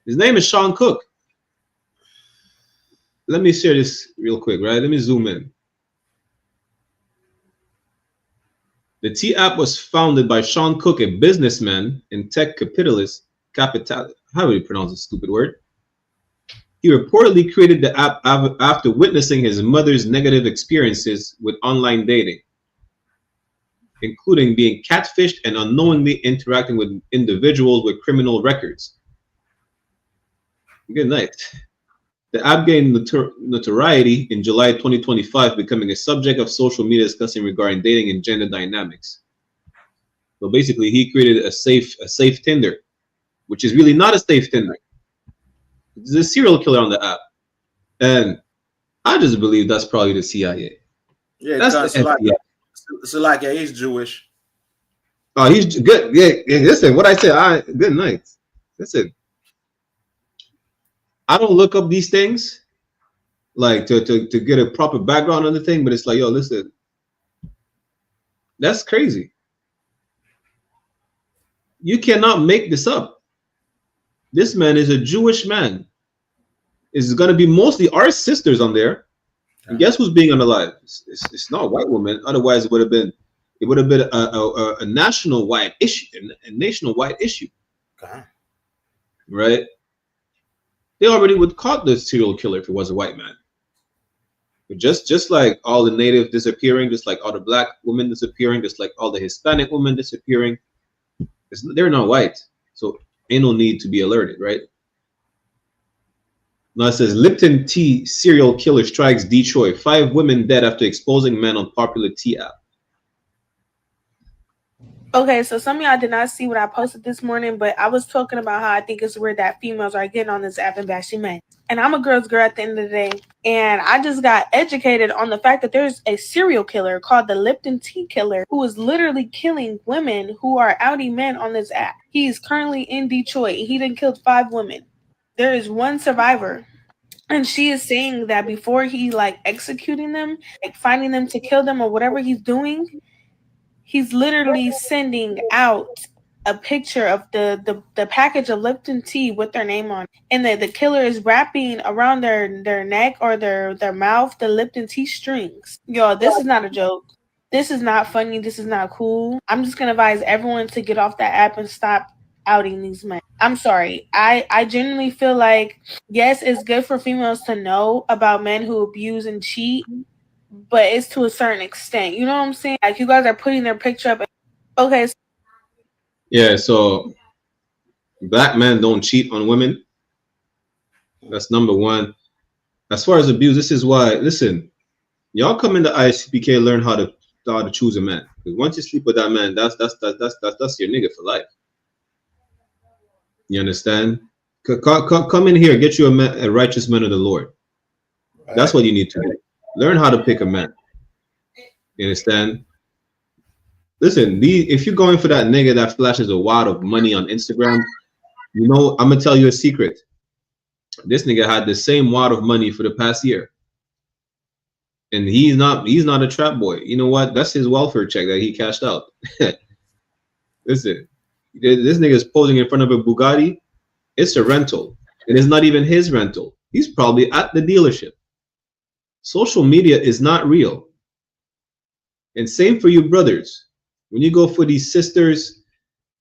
His name is Sean Cook. Let me share this real quick, right? Let me zoom in. The T app was founded by Sean Cook, a businessman and tech capitalist. How do you pronounce this stupid word? He reportedly created the app after witnessing his mother's negative experiences with online dating, including being catfished and unknowingly interacting with individuals with criminal records. Good night. The app gained notoriety in July 2025, becoming a subject of social media discussing regarding dating and gender dynamics. So basically, he created a safe Tinder, which is really not a safe Tinder. There's a serial killer on the app, and I just believe that's probably the CIA. Yeah, that's the FBI. So like, yeah, he's Jewish. Oh, he's good. Yeah, listen, what I said. Good night. Listen, I don't look up these things like to get a proper background on the thing, but it's like, yo, listen, that's crazy. You cannot make this up. This man is a Jewish man. It's going to be mostly our sisters on there. And guess who's being unalive? It's not a white woman. Otherwise, it would have been a national-wide issue, a national-wide issue. Right? They already would caught the serial killer if it was a white man. But just like all the native disappearing, just like all the black women disappearing, just like all the Hispanic women disappearing, they're not white. So ain't no need to be alerted, right? Now it says Lipton Tea serial killer strikes Detroit. 5 women dead after exposing men on popular tea app. Okay, so some of y'all did not see what I posted this morning, but I was talking about how I think it's weird that females are getting on this app and bashing men. And I'm a girl's girl at the end of the day. And I just got educated on the fact that there's a serial killer called the Lipton Tea Killer who is literally killing women who are outing men on this app. He is currently in Detroit. He done killed 5 women. There is one survivor. And she is saying that before he executing them, finding them to kill them or whatever he's doing, he's literally sending out a picture of the package of Lipton tea with their name on it. And the killer is wrapping around their neck or their mouth the Lipton tea strings. Yo, this is not a joke. This is not funny. This is not cool. I'm just going to advise everyone to get off that app and stop outing these men. I'm sorry. I genuinely feel like, yes, it's good for females to know about men who abuse and cheat, but it's to a certain extent. You know what I'm saying? Like, you guys are putting their picture up. Okay. Yeah, so black men don't cheat on women. That's number one. As far as abuse, this is why. Listen, y'all come into ISUPK, learn how to choose a man. Because once you sleep with that man, that's your nigga for life. You understand? Come in here, get you a righteous man of the Lord. That's what you need to do. Learn how to pick a man. You understand? Listen, if you're going for that nigga that flashes a wad of money on Instagram, you know, I'm gonna tell you a secret. This nigga had the same wad of money for the past year. And he's not a trap boy. You know what? That's his welfare check that he cashed out. Listen, this nigga is posing in front of a Bugatti. It's a rental. And it's not even his rental. He's probably at the dealership. Social media is not real. And same for you brothers. When you go for these sisters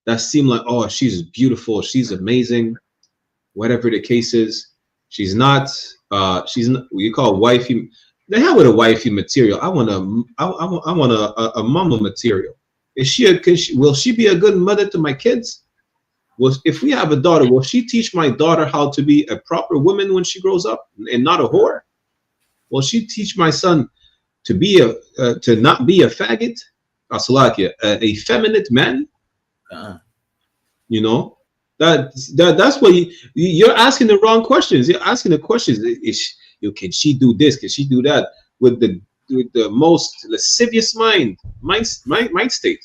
that seem like, oh, she's beautiful, she's amazing, whatever the case is, she's not what you call wifey. The hell with a wifey material. I want a mama material. Will she be a good mother to my kids? If we have a daughter, will she teach my daughter how to be a proper woman when she grows up and not a whore? Will she teach my son to not be a faggot? A effeminate man? You know, that's what you're asking the wrong questions. You're asking the questions. Can she do this? Can she do that? With the most lascivious mind state.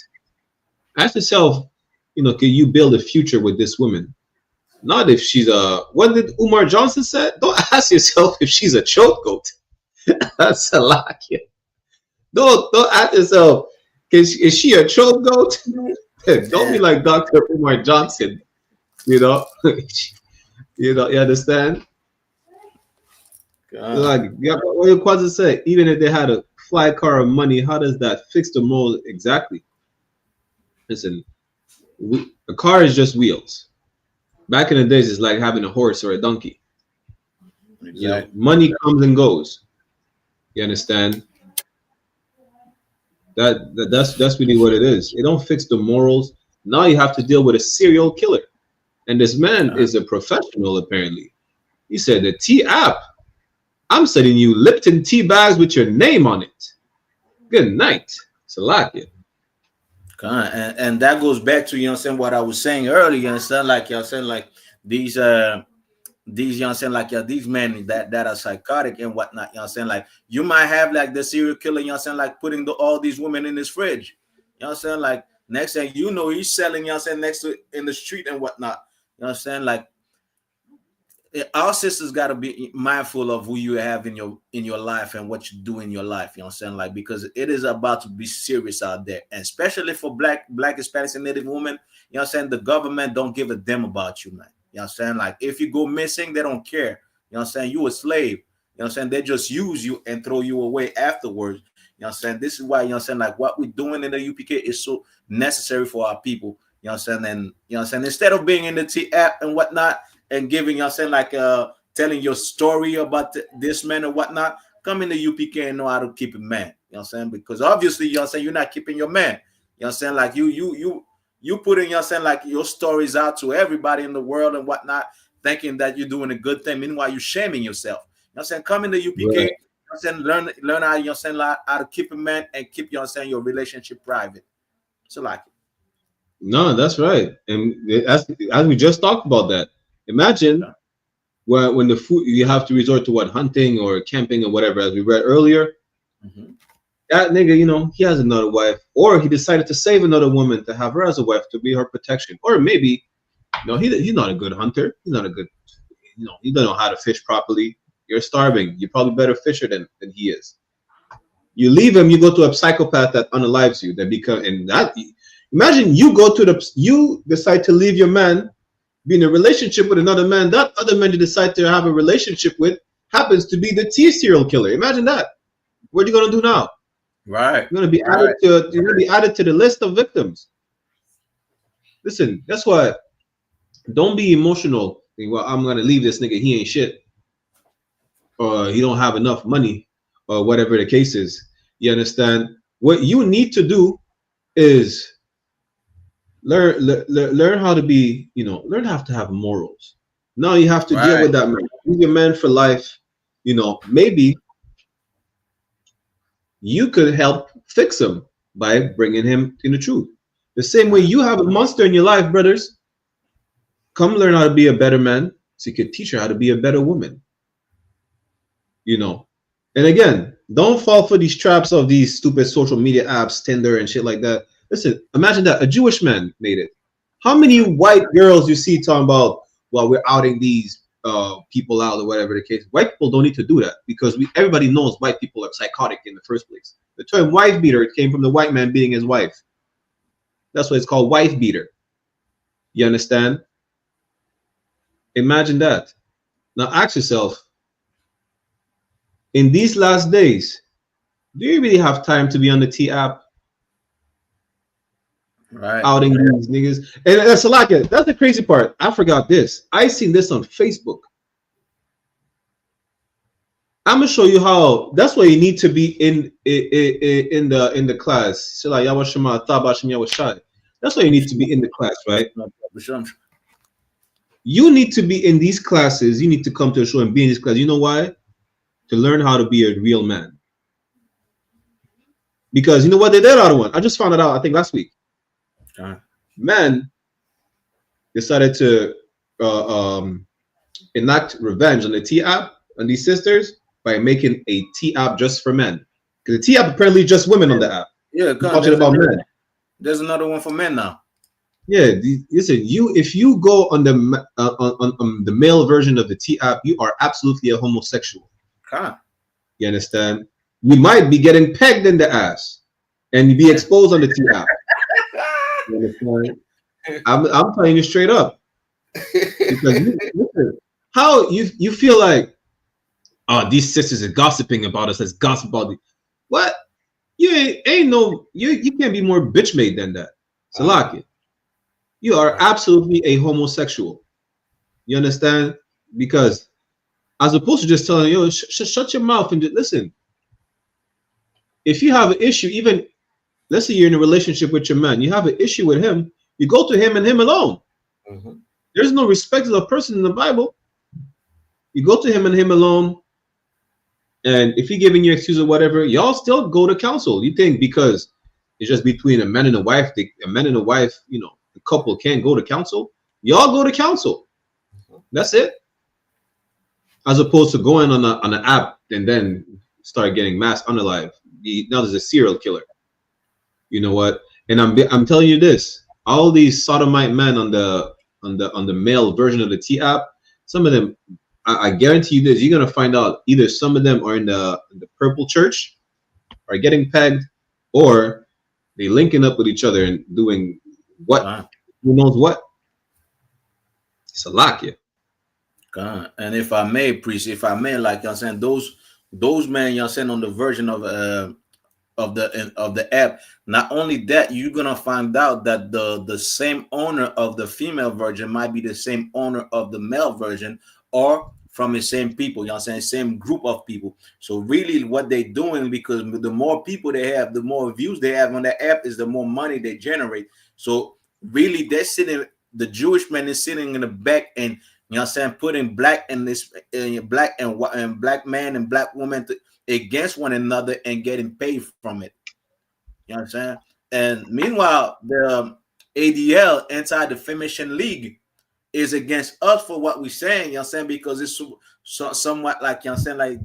Ask yourself, you know, can you build a future with this woman? Not if she's what did Umar Johnson say? Don't ask yourself if she's a choke goat. That's a lie. Don't ask yourself, is she a choke goat? Don't be like Dr. Umar Johnson. You know, you understand? Like, yeah, what your Kwanzaa say? Even if they had a fly car of money, how does that fix the mold exactly? Listen, a car is just wheels. Back in the days, it's like having a horse or a donkey. Exactly. You know, money comes and goes. You understand? That's really what it is. It don't fix the morals. Now you have to deal with a serial killer, and this man is a professional apparently. He said the tea app. I'm sending you Lipton tea bags with your name on it. Good night. Salakia. And that goes back to, you know what I'm saying, what I was saying earlier, you understand, like, you know what I'm saying, like these you know what I'm saying, like, yeah, these men that are psychotic and whatnot, you know what I'm saying, like, you might have like the serial killer, you know what I'm saying, like putting all these women in his fridge, you know what I'm saying, like next thing you know, he's selling, you know what I'm saying, next to in the street and whatnot, you know what I'm saying, like our sisters got to be mindful of who you have in your life and what you do in your life, you know what I'm saying, like, because it is about to be serious out there, and especially for black Hispanics and Native women, you know what I'm saying, the government don't give a damn about you, man, you know what I'm saying, like if you go missing, they don't care, you know what I'm saying, you a slave, you know what I'm saying, they just use you and throw you away afterwards, you know what I'm saying, this is why, you know what I'm saying, like what we're doing in the UPK is so necessary for our people, you know what I'm saying, and you know what I'm saying, instead of being in the T app and whatnot, and giving, you know what I'm saying, like telling your story about this man and whatnot, come in the UPK and know how to keep a man. You know what I'm saying? Because obviously, you know what I'm saying, you're not keeping your man. You know what I'm saying? Like you putting, you know what I'm saying, like your stories out to everybody in the world and whatnot, thinking that you're doing a good thing. Meanwhile, you're shaming yourself. You know what I'm saying? Come in the UPK, right. You know what I'm saying, learn how, you know what I'm saying, like, how to keep a man and keep, you know what I'm saying, your relationship private. So like no, that's right. And as we just talked about that. Imagine when the food you have to resort to hunting or camping or whatever, as we read earlier. Mm-hmm. That nigga, you know, he has another wife, or he decided to save another woman to have her as a wife to be her protection, or maybe, you know, he's not a good hunter. He's not a good, you know, he doesn't know how to fish properly. You're starving. You're probably better fisher than he is. You leave him, you go to a psychopath that unalives you. That become and that. Imagine you decide to leave your man. Be in a relationship with another man, that other man you decide to have a relationship with happens to be the T serial killer. Imagine that. What are you gonna do now? Right. You're gonna be added to the list of victims. Listen, that's why don't be emotional. Well, I'm gonna leave this nigga, he ain't shit. Or he don't have enough money, or whatever the case is. You understand? What you need to do is learn how to be, you know, learn how to have morals, Now you have to deal with that man. He's your man for life. You know, maybe you could help fix him by bringing him in the truth. The same way you have a monster in your life, brothers. Come learn how to be a better man so you can teach her how to be a better woman. You know, and again, don't fall for these traps of these stupid social media apps, Tinder and shit like that. Listen, imagine that a Jewish man made it. How many white girls you see talking about, well, we're outing these people out or whatever the case? White people don't need to do that because everybody knows white people are psychotic in the first place. The term wife beater came from the white man beating his wife. That's why it's called wife beater. You understand? Imagine that. Now ask yourself, in these last days, do you really have time to be on the T app? Right. Outing these niggas. And that's a lot. That's the crazy part. I forgot this. I seen this on Facebook. I'm gonna show you how. That's why you need to be in the class. That's why you need to be in the class, right? You need to be in these classes. You need to come to a show and be in this class. You know why? To learn how to be a real man. Because you know what they did out of one? I just found it out, I think last week. Men decided to enact revenge on the T app on these sisters by making a T app just for men. Because the T app apparently just women on the app. Yeah, talking about men. There's another one for men now. Yeah, listen. If you go on the male version of the T app, you are absolutely a homosexual. You understand? You might be getting pegged in the ass and be exposed on the T app. You understand? I'm telling you straight up. Because listen, how you feel like, oh, these sisters are gossiping about us. Let's gossip about it. What? You you can't be more bitch made than that. Salaki. You are absolutely a homosexual. You understand? Because as opposed to just telling you, shut your mouth and just listen. If you have an issue, even let's say you're in a relationship with your man, you have an issue with him, you go to him and him alone. There's no respect of a person in the Bible. You go to him and him alone. And if he's giving you excuse or whatever, y'all still go to counsel. You think because it's just between a man and a wife, you know, the couple can't go to counsel? Y'all go to counsel. That's it. As opposed to going on an app and then start getting mass unalive. Now there's a serial killer. You know what? And I'm telling you this: all these sodomite men on the male version of the T app, some of them, I guarantee you this: you're gonna find out either some of them are in the purple church, are getting pegged, or they linking up with each other and doing what? Who knows what? It's a lock, yeah. And if I may, priest, if I may, like you're saying, those men you're saying on the version of the app, not only that, you're gonna find out that the same owner of the female version might be the same owner of the male version, or from the same people, you know what I'm saying, same group of people. So really what they're doing, because the more people they have, the more views they have on the app, is the more money they generate. So really they're sitting, the Jewish man is sitting in the back and, you know what I'm saying, putting black and black and black man and black woman against one another and getting paid from it. You know what I'm saying? And meanwhile, the ADL, Anti-Defamation League, is against us for what we're saying, you know what I'm saying, because it's somewhat like, you know what I'm saying, like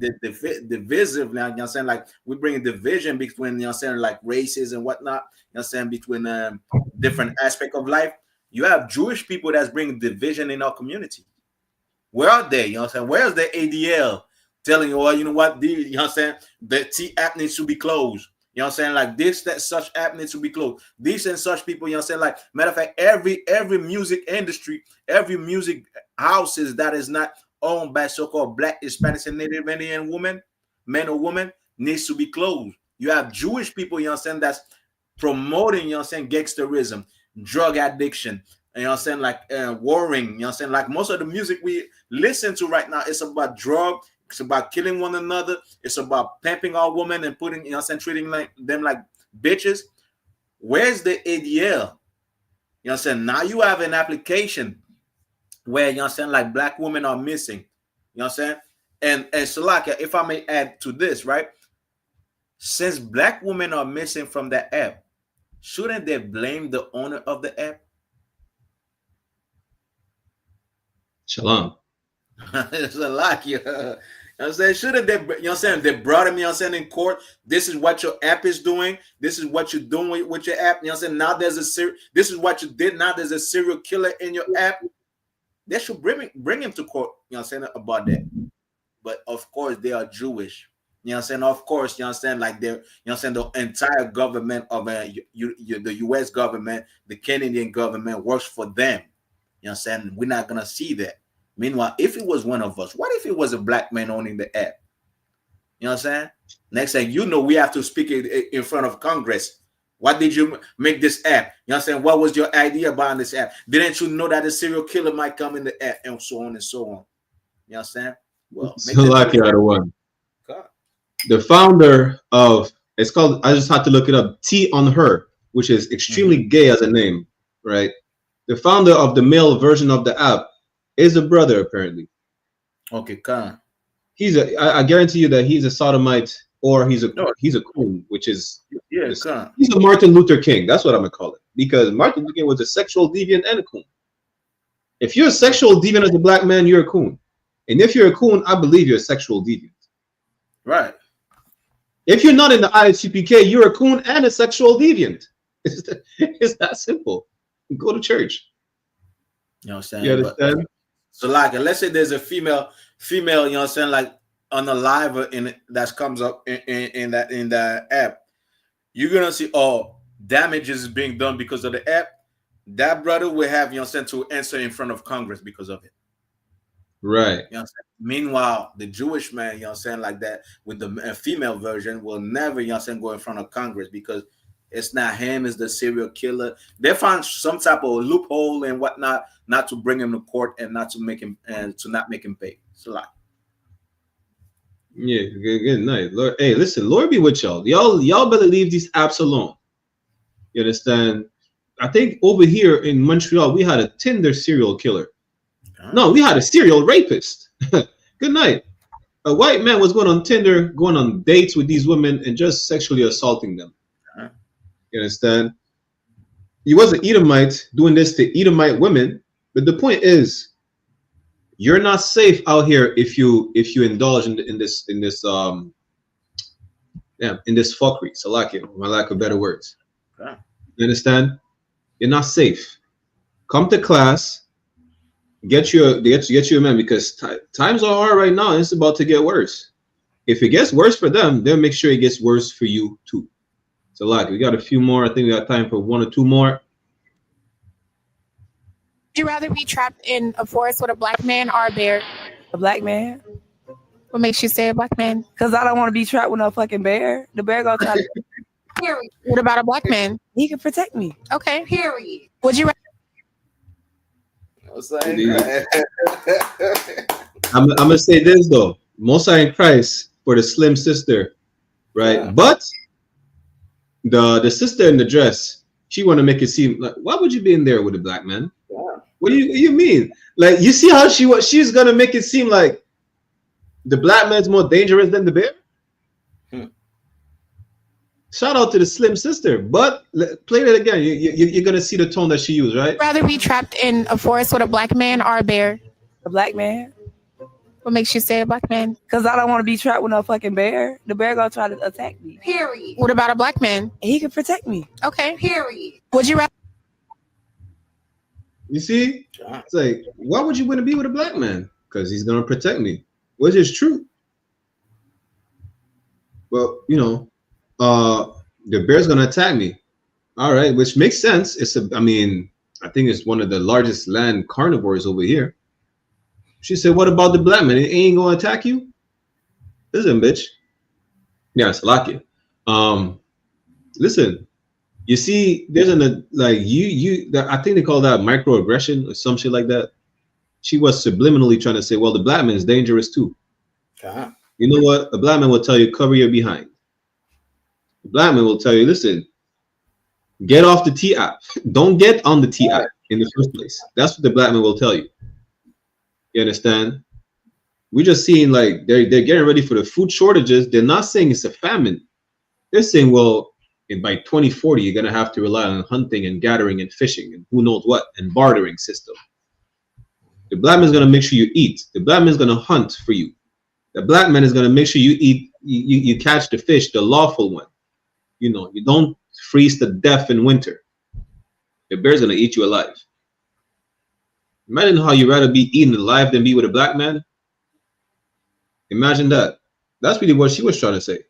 divisive, you know what I'm saying, like we bring a division between, you know what I'm saying, like races and whatnot, you know what I'm saying, between different aspects of life. You have Jewish people that's bringing division in our community. Where are they? You know what I'm saying? Where's the ADL telling you, well, you know what, you know what I'm saying, the T app needs to be closed. You know what I'm saying? Like this, that such app needs to be closed. These and such people, you know what I'm saying? Like, matter of fact, every music industry, every music houses that is not owned by so-called Black, Hispanics, and Native Indian women, men or women, needs to be closed. You have Jewish people, you know what I'm saying, that's promoting, you know what I'm saying, gangsterism, drug addiction, you know what I'm saying, like warring, you know what I'm saying? Like most of the music we listen to right now, it's about drug. It's about killing one another. It's about pimping our women and putting, you know what I'm saying, treating them like bitches. Where's the ADL? You know what I'm saying? Now you have an application where, you know what I'm saying, like black women are missing. You know what I'm saying? And Salaka, if I may add to this, right? Since black women are missing from that app, shouldn't they blame the owner of the app? Shalom. Salaka. You know what I'm saying? Shouldn't they, you know what I'm saying? They brought him, you know what I'm saying, in court. This is what your app is doing. This is what you're doing with your app. You know what I'm saying? Now there's this is what you did. Now there's a serial killer in your app. They should bring him to court, you know what I'm saying, about that. But of course, they are Jewish. You know what I'm saying? Of course, you know what I'm saying, like they're, you know what I'm saying, the entire government of the US government, the Canadian government works for them. You know what I'm saying? We're not gonna see that. Meanwhile, if it was one of us, what if it was a black man owning the app? You know what I'm saying? Next thing you know, we have to speak in front of Congress. Why did you make this app? You know what I'm saying? What was your idea behind this app? Didn't you know that a serial killer might come in the app, and so on and so on? You know what I'm saying? Well, So lucky out of one. God. The founder of, it's called, I just had to look it up, T on Her, which is extremely gay as a name, right? The founder of the male version of the app is a brother, apparently. Okay, come. I guarantee you that he's a sodomite, or he's a coon, which is he's a Martin Luther King. That's what I'm gonna call it, because Martin Luther King was a sexual deviant and a coon. If you're a sexual deviant as a black man, you're a coon, and if you're a coon, I believe you're a sexual deviant. Right. If you're not in the I.S.U.P.K, you're a coon and a sexual deviant. It's that simple. Go to church. You know what I'm saying? You understand? But, so like, let's say there's a female, you know what I'm saying, like on the live that comes up in the app, you're gonna see damage is being done because of the app. That brother will have, you know what I'm saying, to answer in front of Congress because of it. Right. You know what I'm saying? Meanwhile, the Jewish man, you know what I'm saying, like that with the female version will never, you know what I'm saying, go in front of Congress because it's not him, it's the serial killer. They find some type of loophole and whatnot, not to bring him to court and not to make him and to not make him pay. It's a lot. Yeah, good night. Lord, hey, listen, Lord be with y'all. Y'all better leave these apps alone. You understand? I think over here in Montreal, we had a Tinder serial killer. No, we had a serial rapist. Good night. A white man was going on Tinder, going on dates with these women and just sexually assaulting them. You understand? He was an Edomite doing this to Edomite women. But the point is, you're not safe out here if you indulge in this fuckery. So like it, my lack of better words. Okay. You understand? You're not safe. Come to class. Get you a man, because times are hard right now. And it's about to get worse. If it gets worse for them, they'll make sure it gets worse for you too. So like, we got a few more. I think we got time for one or two more. Would you rather be trapped in a forest with a black man or a bear? A black man. What makes you say a black man? Because I don't want to be trapped with no fucking bear. The bear gonna try to. Period. What about a black man? He can protect me. Okay. Period. Would you rather? I'm gonna say this though. Most High in Christ for the slim sister, right? Yeah. But the sister in the dress, she want to make it seem like, why would you be in there with a black man? Yeah. What do you mean? Like, you see how she's gonna make it seem like the black man's more dangerous than the bear? Shout out to the slim sister, but play that again. You're gonna see the tone that she used, right? Rather be trapped in a forest with a black man or a bear? A black man. What makes you say a black man? Because I don't want to be trapped with no fucking bear. The bear gonna try to attack me. Period. What about a black man? He can protect me. Okay. Period. Would you rather? You see, it's like, why would you want to be with a black man? Because he's gonna protect me, which is true. Well, you know, the bear's gonna attack me. All right, which makes sense. I think it's one of the largest land carnivores over here. She said, what about the black man? It ain't gonna attack you? Listen, bitch. Yeah, it's lucky. Listen, you see, there's I think they call that microaggression or some shit like that. She was subliminally trying to say, well, the black man is dangerous too. You know what? A black man will tell you, cover your behind. The black man will tell you, listen, get off the T app. Don't get on the T app in the first place. That's what the black man will tell you. You understand? We're just seeing like they're getting ready for the food shortages. They're not saying it's a famine. They're saying, well, by 2040, you're gonna have to rely on hunting and gathering and fishing and who knows what and bartering system. The black man's gonna make sure you eat. The black man's gonna hunt for you. The black man is gonna make sure you eat. You catch the fish, the lawful one. You know, you don't freeze to death in winter. The bear's gonna eat you alive. Imagine how you'd rather be eaten alive than be with a black man. Imagine that. That's really what she was trying to say.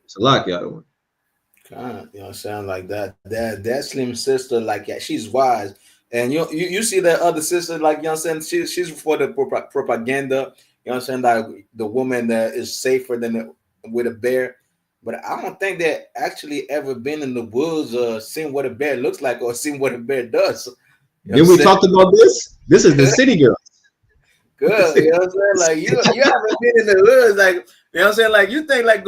It's a lot, y'all. You know what I'm saying? Like that slim sister, like, yeah, she's wise. And you see that other sister, like, you know what I'm saying? She's for the propaganda. You know what I'm saying? Like the woman that is safer than with a bear. But I don't think they actually ever been in the woods or seen what a bear looks like or seen what a bear does. Then we talked about this. This is the city girl. Good. You know what I'm saying? Like you haven't been in the woods, like, you know what I'm saying? Like you think like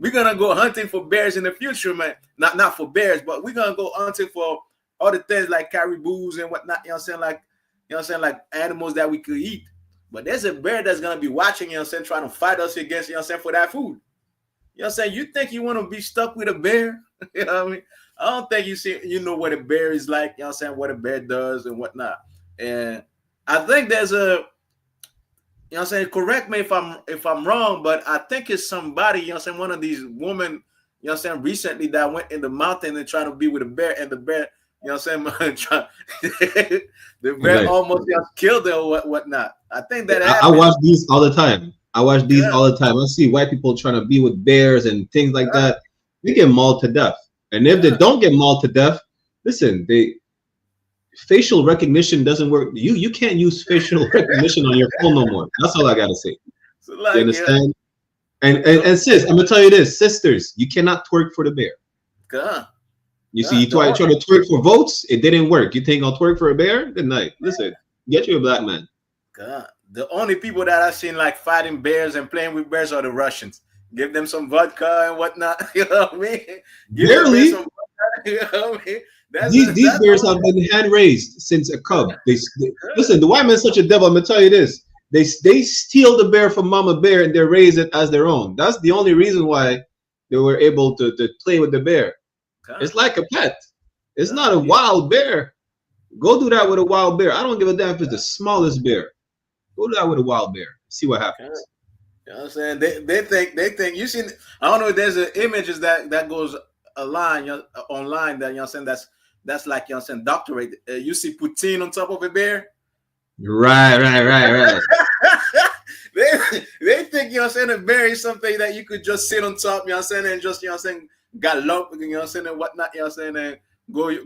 we're gonna go hunting for bears in the future, man. Not for bears, but we're gonna go hunting for other things like caribous and whatnot, you know what I'm saying? Like, you know what I'm saying, like animals that we could eat. But there's a bear that's gonna be watching, you know what I'm saying, trying to fight us against, you know what I'm saying, for that food. You know what I'm saying? You think you want to be stuck with a bear? You know what I mean? I don't think you know what a bear is like, you know what I'm saying, what a bear does and whatnot. And I think there's a, you know what I'm saying, correct me if I'm wrong, but I think it's somebody, you know what I'm saying, one of these women, you know what I'm saying, recently that went in the mountain and trying to be with a bear, and the bear, you know what I'm saying, the bear almost killed her or whatnot. I think that I watch these all the time. I see white people trying to be with bears and things like that. They get mauled to death. And if they don't get mauled to death, listen, facial recognition doesn't work. You can't use facial recognition on your phone no more. That's all I gotta say. So like, you understand? And sis, I'm gonna tell you this, sisters, you cannot twerk for the bear. You see, you try to twerk for votes, it didn't work. You think I'll twerk for a bear? Good night. Listen, get you a black man. The only people that I've seen like fighting bears and playing with bears are the Russians. Give them some vodka and whatnot. You know what I mean? Barely. Some vodka, you know what I mean? These bears have been hand raised since a cub. Listen, the white man's such a devil. I'm gonna tell you this. They steal the bear from Mama Bear and they raise it as their own. That's the only reason why they were able to play with the bear. It's like a pet. It's not a wild bear. Go do that with a wild bear. I don't give a damn if it's the smallest bear. Go do that with a wild bear. See what happens. You know what I'm saying? They think you seen. I don't know if there's an images that goes online that, you know what I'm saying, that's like, you know what I'm saying, doctorate. You see Putin on top of a bear. Right. they think, you know what I'm saying, a bear is something that you could just sit on top, you know what I'm saying, and just, you know what I'm saying, gallop, you know what I'm saying, and whatnot, you know what I'm saying, and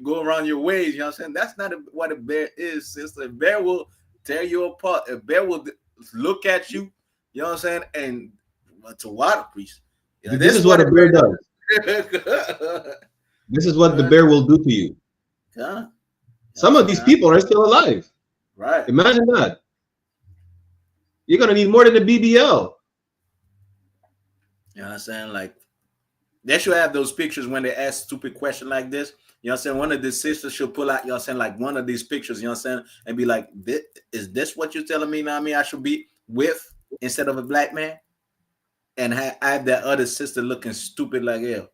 go around your ways, you know what I'm saying. That's not what a bear is. Sister. A bear will tear you apart. A bear will look at you, you know what I'm saying, and to water priest. You know, this is what a bear does. This is what the bear will do to you. Some of these people are still alive. Right. Imagine that. You're gonna need more than a BBL. You know what I'm saying? Like, they should have those pictures when they ask stupid question like this. You know what I'm saying? One of the sisters should pull out, you know what I'm saying, like one of these pictures, you know what I'm saying, and be like, is this what you're telling me now? I should be with instead of a black man? And I have that other sister looking stupid like hell.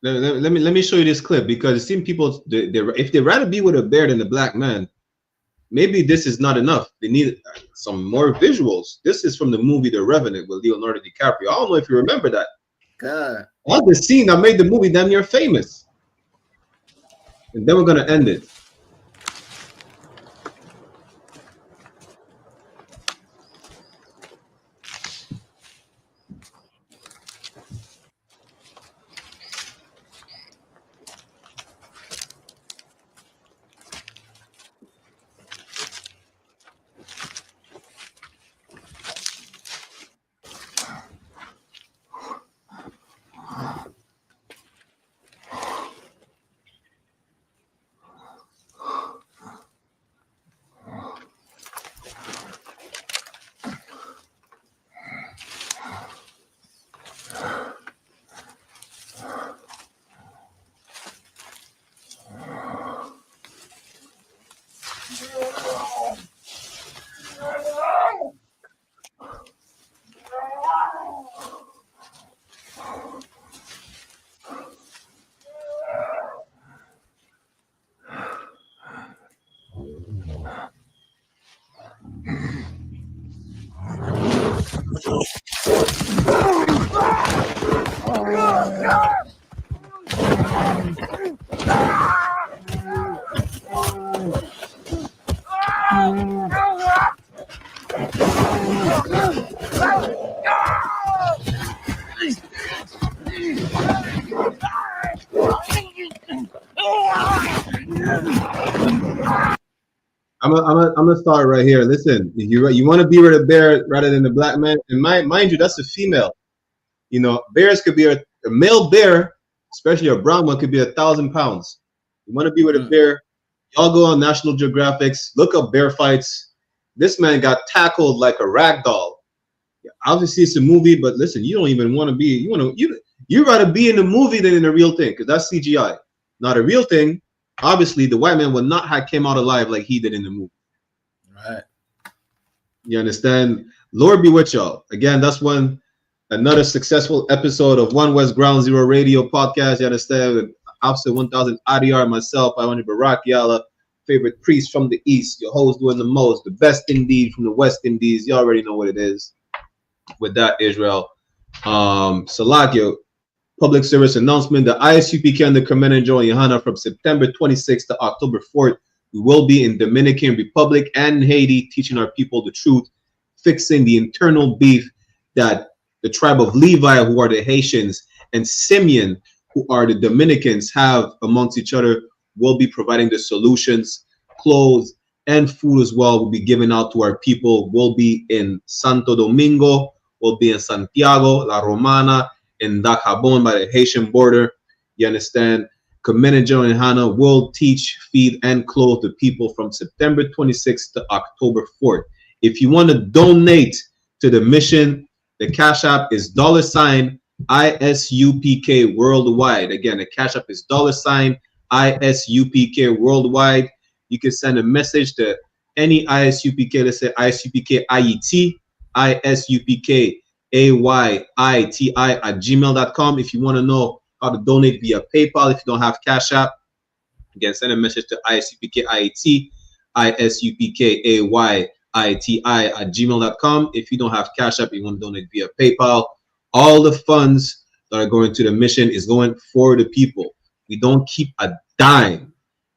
Let me show you this clip, because it seems people, if they rather be with a bear than a black man, maybe this is not enough. They need some more visuals. This is from the movie The Revenant with Leonardo DiCaprio. I don't know if you remember that. God. That's the scene that made the movie damn near famous. And then we're gonna end it. I'm gonna start right here. Listen, you want to be with a bear rather than the black man, and mind you, that's a female. You know, bears could be a male bear, especially a brown one, could be 1,000 pounds. You want to be with a bear? Y'all go on National Geographics, look up bear fights. This man got tackled like a rag doll. Obviously, it's a movie, but listen, you don't even want to be. You rather be in the movie than in the real thing, because that's CGI. Not a real thing. Obviously, the white man would not have came out alive like he did in the movie. Right. You understand? Lord be with y'all. Again, that's another successful episode of One West Ground Zero Radio Podcast. You understand? With Officer 1000 ADR, myself, I want to Barack Yala, favorite priest from the East, your host doing the most, the best indeed from the West Indies. You already know what it is. With that, Israel. Salakio. Public service announcement: the I.S.U.P.K and the Commander-in-Chief YAHANNA from September 26th to October 4th. We will be in Dominican Republic and Haiti, teaching our people the truth, fixing the internal beef that the tribe of Levi, who are the Haitians, and Simeon, who are the Dominicans, have amongst each other. We'll be providing the solutions, clothes, and food as well. Will be given out to our people. We'll be in Santo Domingo. We'll be in Santiago, La Romana, in Dajabon by the Haitian border. You understand? Commander-in-Chief YAHANNA will teach, feed, and clothe the people from September 26th to October 4th. If you want to donate to the mission, the Cash App is $ISUPK worldwide. Again, the Cash App is $ISUPK worldwide. You can send a message to any ISUPK, let's say ISUPK IET, ISUPK AYITI at gmail.com. If you want to know how to donate via PayPal, if you don't have Cash App, again, send a message to ISUPK IET, ISUPK AYITI at gmail.com. If you don't have Cash App, you want to donate via PayPal. All the funds that are going to the mission is going for the people. We don't keep a dime.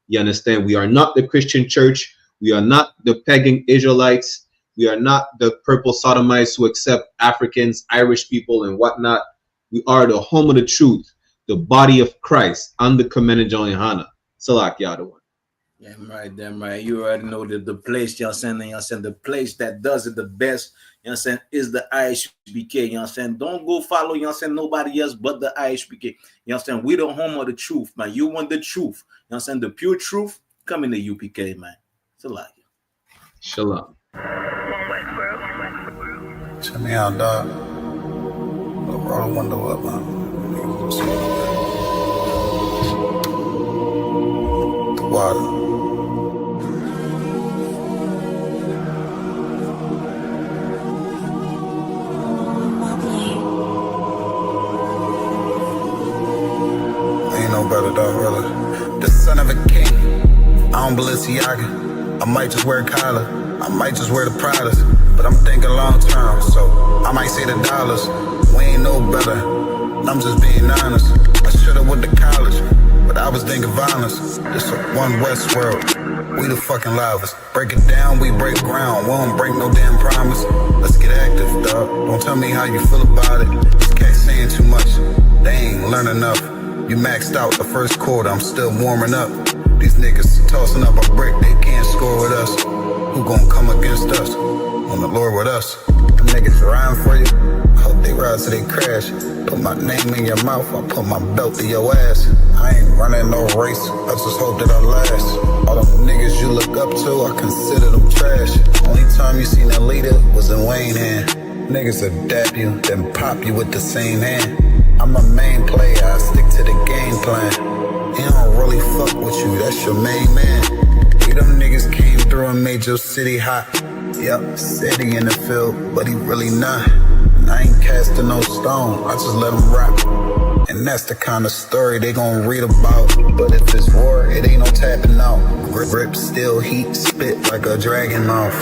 You understand? We are not the Christian church. We are not the pagan Israelites. We are not the purple sodomites who accept Africans, Irish people, and whatnot. We are the home of the truth, the body of Christ. I'm the Commander-in-Chief YAHANNA. Salak Yadawan. Damn right. You already know that the place, you know what I'm saying, the place that does it the best, you know what I'm saying, is the I.S.U.P.K. You know what I'm saying? Don't go follow, you know what I'm saying, nobody else but the I.S.U.P.K. You know what I'm saying? We the home of the truth, man. You want the truth. You know what I'm saying? The pure truth, come in the U.P.K., man. Salak. Shalom. Check me out, dog. Roll the window up, man. The water. Ain't no better, dog, really. The son of a king. I don't Balenciaga. I might just wear Kyla. I might just wear the Pradas. But I'm thinking long term, so I might say the dollars. We ain't no better, I'm just being honest. I should've went to college, but I was thinking violence. It's a one West world, we the fucking livest. Break it down, we break ground, we don't break no damn promise. Let's get active, dog, don't tell me how you feel about it. These cats saying too much, they ain't learn enough. You maxed out the first quarter, I'm still warming up. These niggas tossing up a brick, they can't score with us. Who gon' come against us? On the Lord with us. Them niggas riding for you. I hope they ride till they crash. Put my name in your mouth, I put my belt to your ass. I ain't running no race, I just hope that I last. All them niggas you look up to, I consider them trash. Only time you seen a leader was in Wayne hand. Niggas will dap you, then pop you with the same hand. I'm a main player, I stick to the game plan. He don't really fuck with you, that's your main man. We them niggas came through and made your city hot. Yep, said he in the field, but he really not. And I ain't casting no stone, I just let him rock. And that's the kind of story they gon' read about. But if it's war, it ain't no tapping out. Grip, still heat, spit like a dragon mouth.